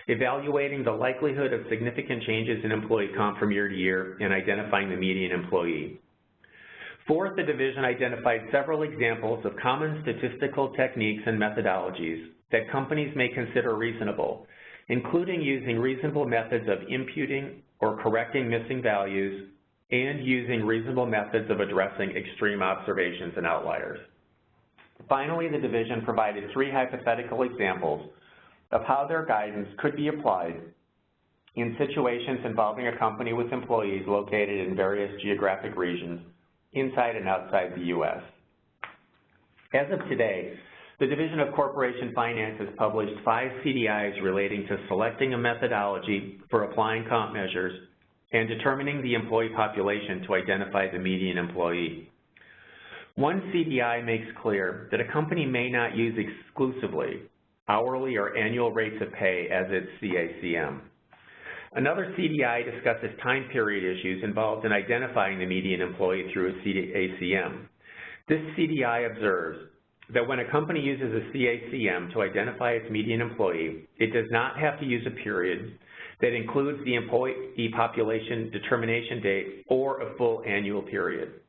evaluating the likelihood of significant changes in employee comp from year to year, and identifying the median employee. Fourth, the division identified several examples of common statistical techniques and methodologies that companies may consider reasonable, including using reasonable methods of imputing or correcting missing values and using reasonable methods of addressing extreme observations and outliers. Finally, the division provided 3 hypothetical examples of how their guidance could be applied in situations involving a company with employees located in various geographic regions inside and outside the U.S. As of today, the Division of Corporation Finance has published 5 CDIs relating to selecting a methodology for applying comp measures and determining the employee population to identify the median employee. One CDI makes clear that a company may not use exclusively hourly or annual rates of pay as its CACM. Another CDI discusses time period issues involved in identifying the median employee through a CACM. This CDI observes that when a company uses a CACM to identify its median employee, it does not have to use a period that includes the employee population determination date or a full annual period.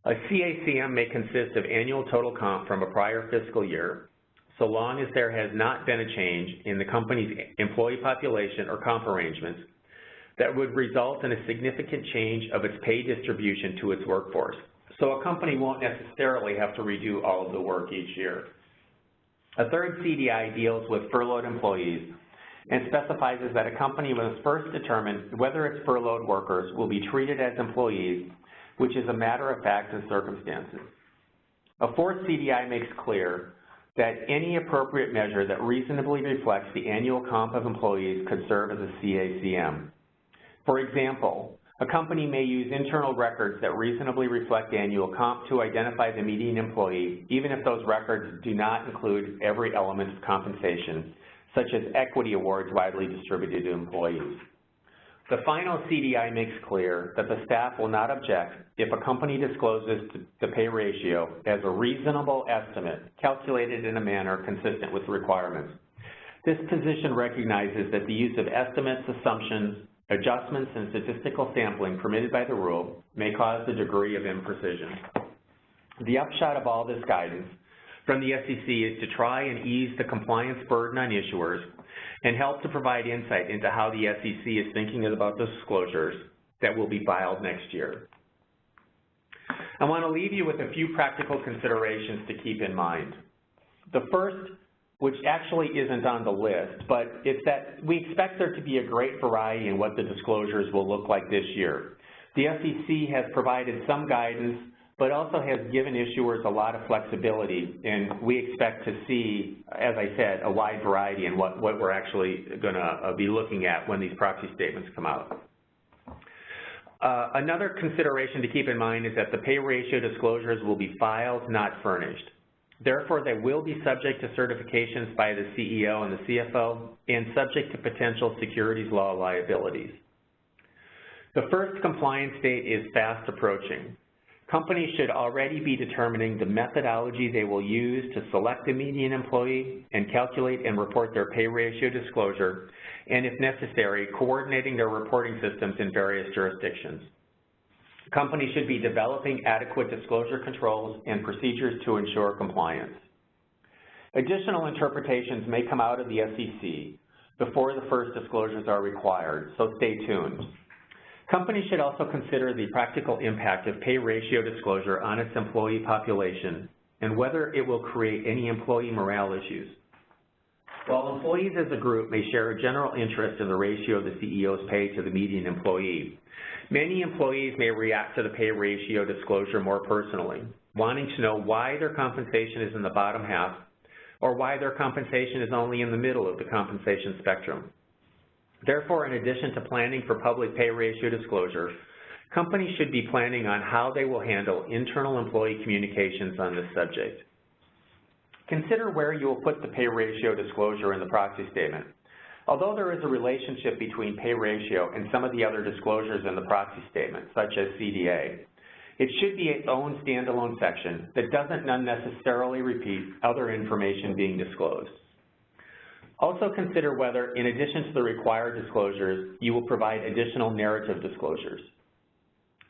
A CACM may consist of annual total comp from a prior fiscal year, so long as there has not been a change in the company's employee population or comp arrangements that would result in a significant change of its pay distribution to its workforce. So a company won't necessarily have to redo all of the work each year. A third CDI deals with furloughed employees and specifies that a company must first determine whether its furloughed workers will be treated as employees, which is a matter of fact and circumstances. A fourth CDI makes clear that any appropriate measure that reasonably reflects the annual comp of employees could serve as a CACM. For example, a company may use internal records that reasonably reflect annual comp to identify the median employee, even if those records do not include every element of compensation, such as equity awards widely distributed to employees. The final CDI makes clear that the staff will not object if a company discloses the pay ratio as a reasonable estimate calculated in a manner consistent with the requirements. This position recognizes that the use of estimates, assumptions, adjustments, and statistical sampling permitted by the rule may cause a degree of imprecision. The upshot of all this guidance from the SEC is to try and ease the compliance burden on issuers and help to provide insight into how the SEC is thinking about the disclosures that will be filed next year. I want to leave you with a few practical considerations to keep in mind. The first, which actually isn't on the list, but it's that we expect there to be a great variety in what the disclosures will look like this year. The SEC has provided some guidance, but also has given issuers a lot of flexibility, and we expect to see, as I said, a wide variety in what we're actually going to be looking at when these proxy statements come out. Another consideration to keep in mind is that the pay ratio disclosures will be filed, not furnished. Therefore, they will be subject to certifications by the CEO and the CFO and subject to potential securities law liabilities. The first compliance date is fast approaching. Companies should already be determining the methodology they will use to select the median employee and calculate and report their pay ratio disclosure, and if necessary, coordinating their reporting systems in various jurisdictions. Companies should be developing adequate disclosure controls and procedures to ensure compliance. Additional interpretations may come out of the SEC before the first disclosures are required, so stay tuned. Companies should also consider the practical impact of pay ratio disclosure on its employee population and whether it will create any employee morale issues. While employees as a group may share a general interest in the ratio of the CEO's pay to the median employee, many employees may react to the pay ratio disclosure more personally, wanting to know why their compensation is in the bottom half or why their compensation is only in the middle of the compensation spectrum. Therefore, in addition to planning for public pay ratio disclosure, companies should be planning on how they will handle internal employee communications on this subject. Consider where you will put the pay ratio disclosure in the proxy statement. Although there is a relationship between pay ratio and some of the other disclosures in the proxy statement, such as CDA, it should be its own standalone section that doesn't unnecessarily repeat other information being disclosed. Also consider whether, in addition to the required disclosures, you will provide additional narrative disclosures.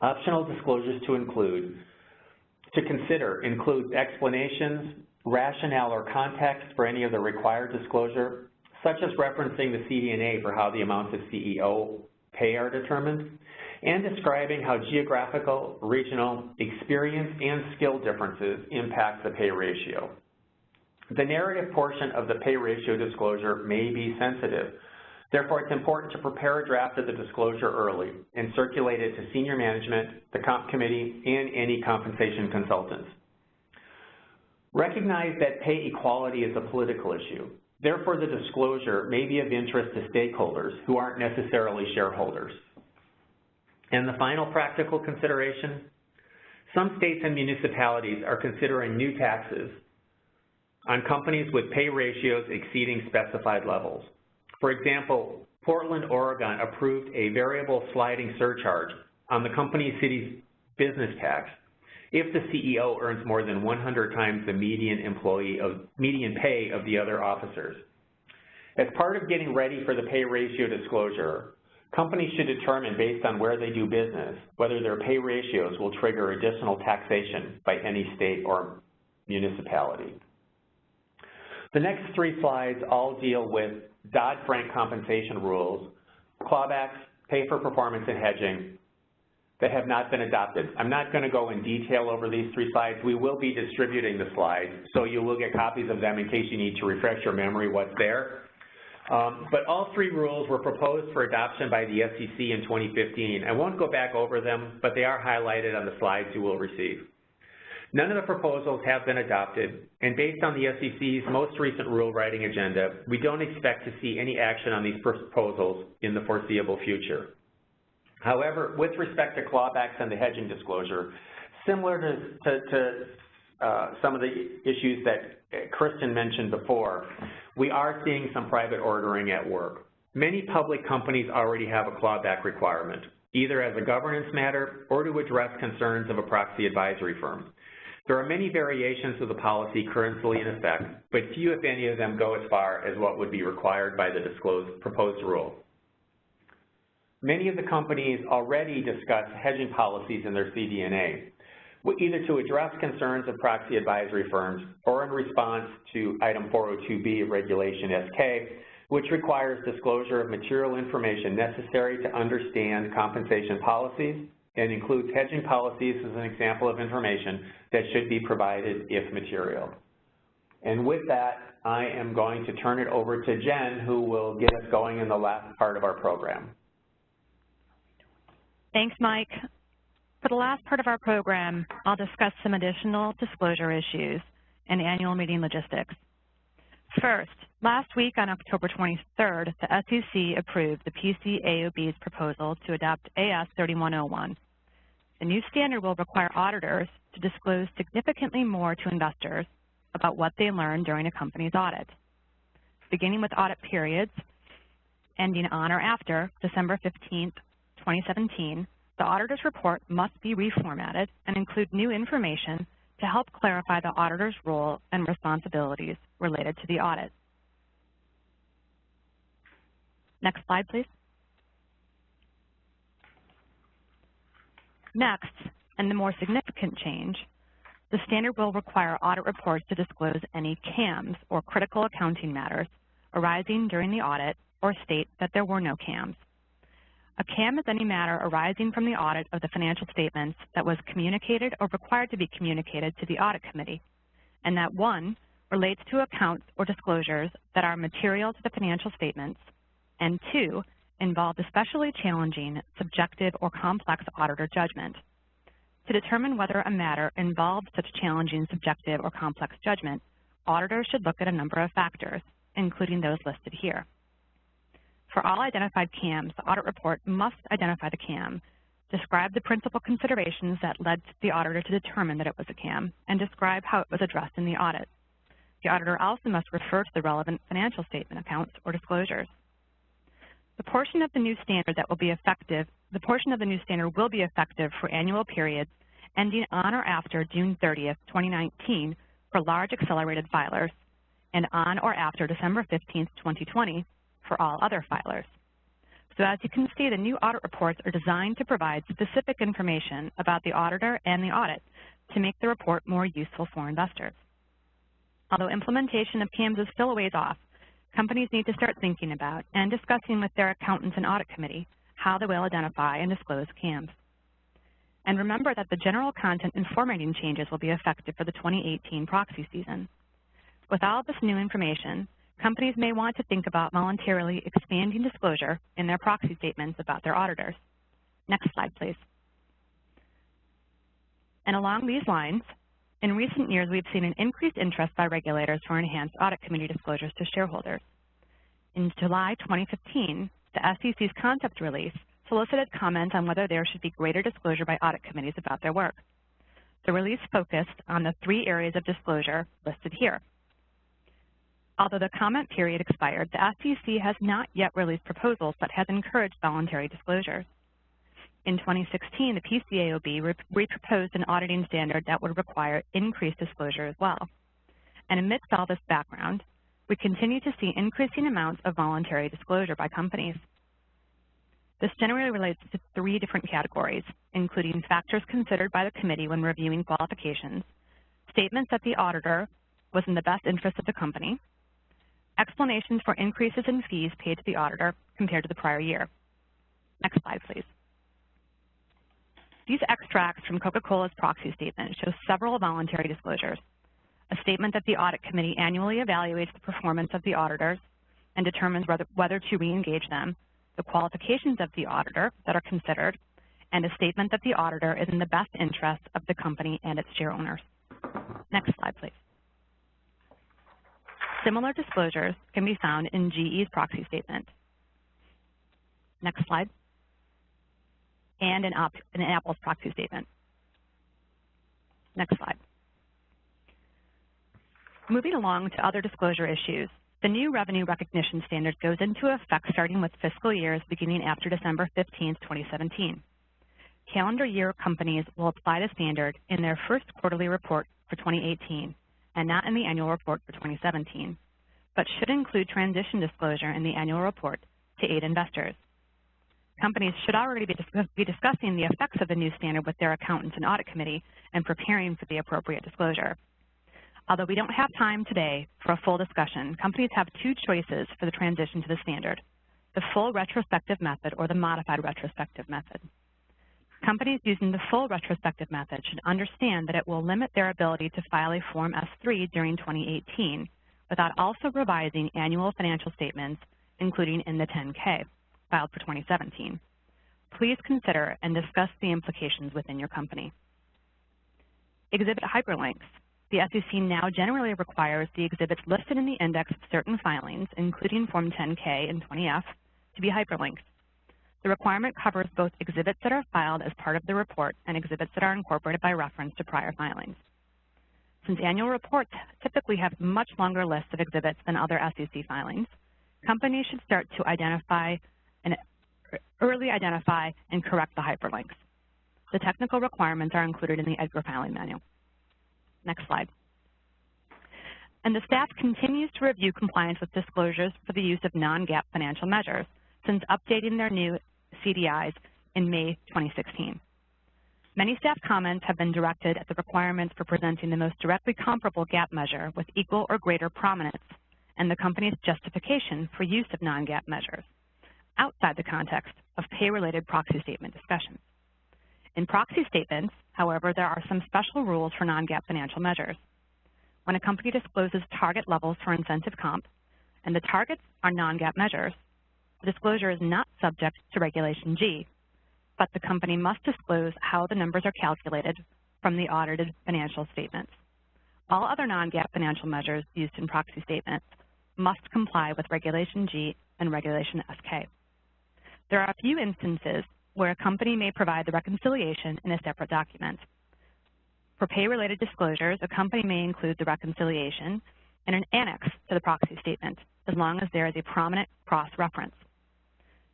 Optional disclosures to consider include explanations, rationale or context for any of the required disclosure, such as referencing the CD&A for how the amounts of CEO pay are determined, and describing how geographical, regional, experience, and skill differences impact the pay ratio. The narrative portion of the pay ratio disclosure may be sensitive. Therefore, it's important to prepare a draft of the disclosure early and circulate it to senior management, the comp committee, and any compensation consultants. Recognize that pay equality is a political issue. Therefore, the disclosure may be of interest to stakeholders who aren't necessarily shareholders. And the final practical consideration, some states and municipalities are considering new taxes on companies with pay ratios exceeding specified levels. For example, Portland, Oregon approved a variable sliding surcharge on the company city's business tax if the CEO earns more than 100 times the median pay of the other officers. As part of getting ready for the pay ratio disclosure, companies should determine, based on where they do business, whether their pay ratios will trigger additional taxation by any state or municipality. The next three slides all deal with Dodd-Frank compensation rules, clawbacks, pay for performance, and hedging that have not been adopted. I'm not going to go in detail over these three slides. We will be distributing the slides, so you will get copies of them in case you need to refresh your memory what's there. But all three rules were proposed for adoption by the SEC in 2015. I won't go back over them, but they are highlighted on the slides you will receive. None of the proposals have been adopted, and based on the SEC's most recent rule writing agenda, we don't expect to see any action on these proposals in the foreseeable future. However, with respect to clawbacks and the hedging disclosure, similar to some of the issues that Kristen mentioned before, we are seeing some private ordering at work. Many public companies already have a clawback requirement, either as a governance matter or to address concerns of a proxy advisory firm. There are many variations of the policy currently in effect, but few, if any, of them go as far as what would be required by the proposed rule. Many of the companies already discuss hedging policies in their CD&A, either to address concerns of proxy advisory firms or in response to Item 402B of Regulation SK, which requires disclosure of material information necessary to understand compensation policies and includes hedging policies as an example of information that should be provided if material. And with that, I am going to turn it over to Jen, who will get us going in the last part of our program. Thanks, Mike. For the last part of our program, I'll discuss some additional disclosure issues and annual meeting logistics. First, last week on October 23rd, the SEC approved the PCAOB's proposal to adopt AS 3101. The new standard will require auditors to disclose significantly more to investors about what they learned during a company's audit. Beginning with audit periods ending on or after December 15th, 2017, the auditor's report must be reformatted and include new information to help clarify the auditor's role and responsibilities related to the audit. Next slide, please. Next, and the more significant change, the standard will require audit reports to disclose any CAMs, or critical accounting matters, arising during the audit, or state that there were no CAMs. A CAM is any matter arising from the audit of the financial statements that was communicated or required to be communicated to the audit committee, and that 1, relates to accounts or disclosures that are material to the financial statements, and 2, involve especially challenging, subjective, or complex auditor judgment. To determine whether a matter involves such challenging, subjective, or complex judgment, auditors should look at a number of factors, including those listed here. For all identified CAMs, the audit report must identify the CAM, describe the principal considerations that led the auditor to determine that it was a CAM, and describe how it was addressed in the audit. The auditor also must refer to the relevant financial statement accounts or disclosures. The portion of the new standard will be effective for annual periods ending on or after June 30th, 2019 for large accelerated filers, and on or after December 15th, 2020 for all other filers. So as you can see, the new audit reports are designed to provide specific information about the auditor and the audit to make the report more useful for investors. Although implementation of CAMs is still a ways off, companies need to start thinking about and discussing with their accountants and audit committee how they will identify and disclose CAMs. And remember that the general content and formatting changes will be effective for the 2018 proxy season. With all this new information, companies may want to think about voluntarily expanding disclosure in their proxy statements about their auditors. Next slide, please. And along these lines, in recent years, we've seen an increased interest by regulators for enhanced audit committee disclosures to shareholders. In July 2015, the SEC's concept release solicited comments on whether there should be greater disclosure by audit committees about their work. The release focused on the 3 areas of disclosure listed here. Although the comment period expired, the SEC has not yet released proposals but has encouraged voluntary disclosures. In 2016, the PCAOB re-proposed an auditing standard that would require increased disclosure as well. And amidst all this background, we continue to see increasing amounts of voluntary disclosure by companies. This generally relates to 3 different categories, including factors considered by the committee when reviewing qualifications, statements that the auditor was in the best interest of the company, explanations for increases in fees paid to the auditor compared to the prior year. Next slide, please. These extracts from Coca-Cola's proxy statement show several voluntary disclosures: a statement that the audit committee annually evaluates the performance of the auditors and determines whether to re-engage them, the qualifications of the auditor that are considered, and a statement that the auditor is in the best interest of the company and its share owners. Next slide, please. Similar disclosures can be found in GE's proxy statement. Next slide. And in Apple's proxy statement. Next slide. Moving along to other disclosure issues, the new revenue recognition standard goes into effect starting with fiscal years beginning after December 15th, 2017. Calendar year companies will apply the standard in their first quarterly report for 2018 and not in the annual report for 2017, but should include transition disclosure in the annual report to aid investors. Companies should already be discussing the effects of the new standard with their accountants and audit committee and preparing for the appropriate disclosure. Although we don't have time today for a full discussion, companies have 2 choices for the transition to the standard: the full retrospective method or the modified retrospective method. Companies using the full retrospective method should understand that it will limit their ability to file a Form S-3 during 2018 without also revising annual financial statements, including in the 10-K filed for 2017. Please consider and discuss the implications within your company. Exhibit hyperlinks. The SEC now generally requires the exhibits listed in the index of certain filings, including Form 10-K and 20-F, to be hyperlinked. The requirement covers both exhibits that are filed as part of the report and exhibits that are incorporated by reference to prior filings. Since annual reports typically have much longer lists of exhibits than other SEC filings, companies should start to early identify and correct the hyperlinks. the technical requirements are included in the EDGAR filing manual. Next slide. And the staff continues to review compliance with disclosures for the use of non-GAAP financial measures since updating their new CDIs in May 2016. Many staff comments have been directed at the requirements for presenting the most directly comparable GAAP measure with equal or greater prominence and the company's justification for use of non-GAAP measures outside the context of pay-related proxy statement discussions. In proxy statements, however, there are some special rules for non-GAAP financial measures. When a company discloses target levels for incentive comp and the targets are non-GAAP measures, the disclosure is not subject to Regulation G, but the company must disclose how the numbers are calculated from the audited financial statements. All other non-GAAP financial measures used in proxy statements must comply with Regulation G and Regulation SK. There are a few instances where a company may provide the reconciliation in a separate document. For pay-related disclosures, a company may include the reconciliation in an annex to the proxy statement, as long as there is a prominent cross-reference.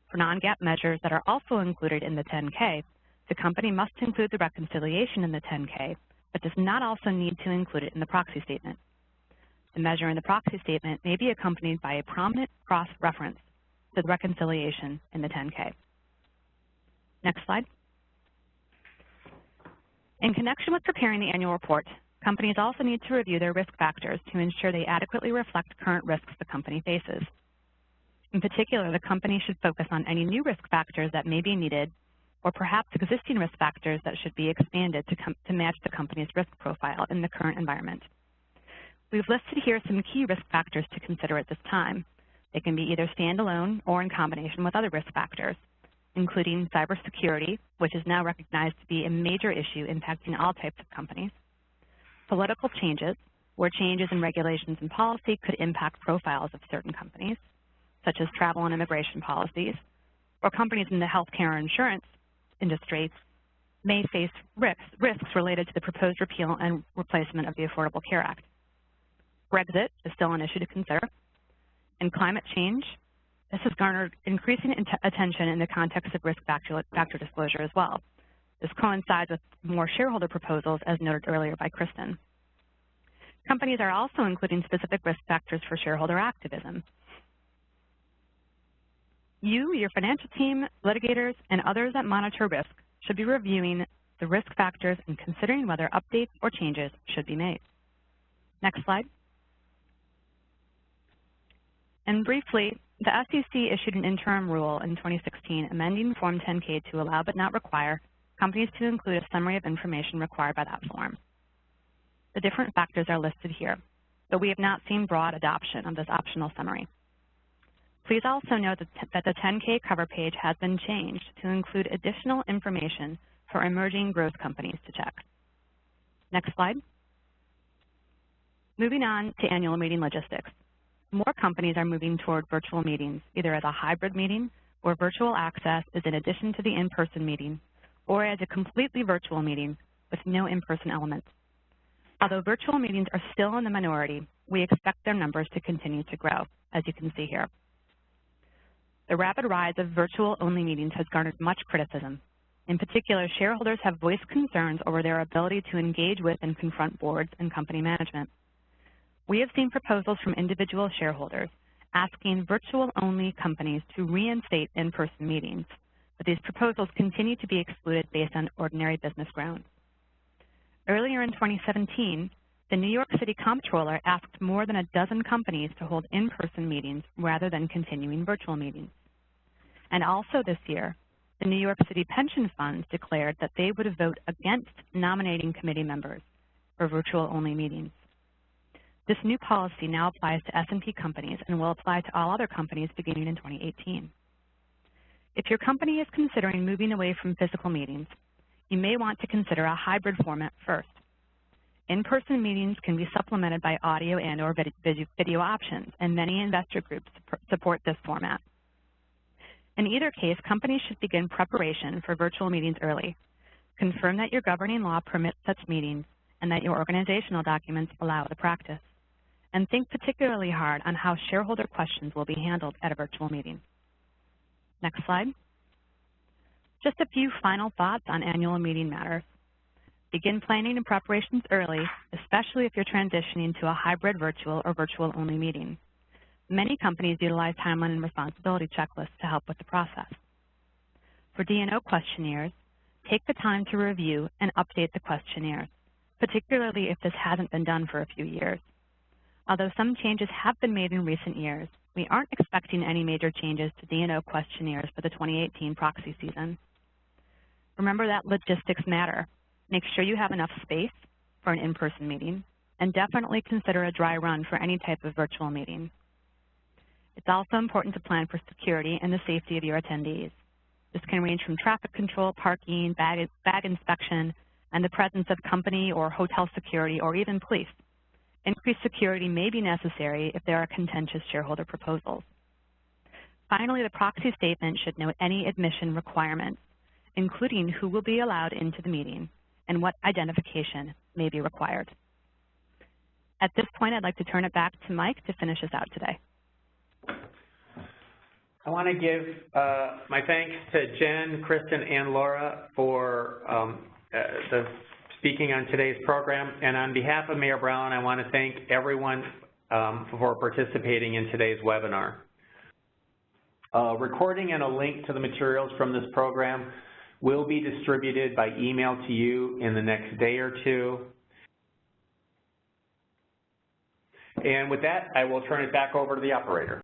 For non-GAAP measures that are also included in the 10K, the company must include the reconciliation in the 10K, but does not also need to include it in the proxy statement. The measure in the proxy statement may be accompanied by a prominent cross-reference to the reconciliation in the 10K. Next slide. In connection with preparing the annual report, companies also need to review their risk factors to ensure they adequately reflect current risks the company faces. In particular, the company should focus on any new risk factors that may be needed, or perhaps existing risk factors that should be expanded to match the company's risk profile in the current environment. We've listed here some key risk factors to consider at this time. They can be either standalone or in combination with other risk factors, including cybersecurity, which is now recognized to be a major issue impacting all types of companies, political changes, where changes in regulations and policy could impact profiles of certain companies, such as travel and immigration policies, or companies in the healthcare or insurance industry may face risks related to the proposed repeal and replacement of the Affordable Care Act. Brexit is still an issue to consider. And climate change, this has garnered increasing attention in the context of risk factor disclosure as well. This coincides with more shareholder proposals, as noted earlier by Kristen. Companies are also including specific risk factors for shareholder activism. You, your financial team, litigators, and others that monitor risk should be reviewing the risk factors and considering whether updates or changes should be made. Next slide. And briefly, the SEC issued an interim rule in 2016 amending Form 10K to allow but not require companies to include a summary of information required by that form. The different factors are listed here, but we have not seen broad adoption of this optional summary. Please also note that the 10K cover page has been changed to include additional information for emerging growth companies to check. Next slide. Moving on to annual meeting logistics. More companies are moving toward virtual meetings, either as a hybrid meeting where virtual access is in addition to the in-person meeting, or as a completely virtual meeting with no in-person elements. Although virtual meetings are still in the minority, we expect their numbers to continue to grow, as you can see here. The rapid rise of virtual-only meetings has garnered much criticism. In particular, shareholders have voiced concerns over their ability to engage with and confront boards and company management. We have seen proposals from individual shareholders asking virtual-only companies to reinstate in-person meetings, but these proposals continue to be excluded based on ordinary business grounds. Earlier in 2017, the New York City Comptroller asked more than a dozen companies to hold in-person meetings rather than continuing virtual meetings. And also this year, the New York City pension funds declared that they would vote against nominating committee members for virtual-only meetings. This new policy now applies to S&P companies and will apply to all other companies beginning in 2018. If your company is considering moving away from physical meetings, you may want to consider a hybrid format first. In-person meetings can be supplemented by audio and or video options, and many investor groups support this format. In either case, companies should begin preparation for virtual meetings early. Confirm that your governing law permits such meetings and that your organizational documents allow the practice. And think particularly hard on how shareholder questions will be handled at a virtual meeting. Next slide. just a few final thoughts on annual meeting matters. Begin planning and preparations early, especially if you're transitioning to a hybrid virtual or virtual-only meeting. Many companies utilize timeline and responsibility checklists to help with the process. For D&O questionnaires, take the time to review and update the questionnaires, particularly if this hasn't been done for a few years. Although some changes have been made in recent years, we aren't expecting any major changes to D&O questionnaires for the 2018 proxy season. Remember that logistics matter. Make sure you have enough space for an in-person meeting, and definitely consider a dry run for any type of virtual meeting. It's also important to plan for security and the safety of your attendees. This can range from traffic control, parking, bag inspection, and the presence of company or hotel security or even police. Increased security may be necessary if there are contentious shareholder proposals. Finally, the proxy statement should note any admission requirements, including who will be allowed into the meeting and what identification may be required. At this point, I'd like to turn it back to Mike to finish us out today. I want to give my thanks to Jen, Kristen, and Laura for the speaking on today's program. And on behalf of Mayor Brown, I want to thank everyone for participating in today's webinar. Recording and a link to the materials from this program will be distributed by email to you in the next day or two. And with that, I will turn it back over to the operator.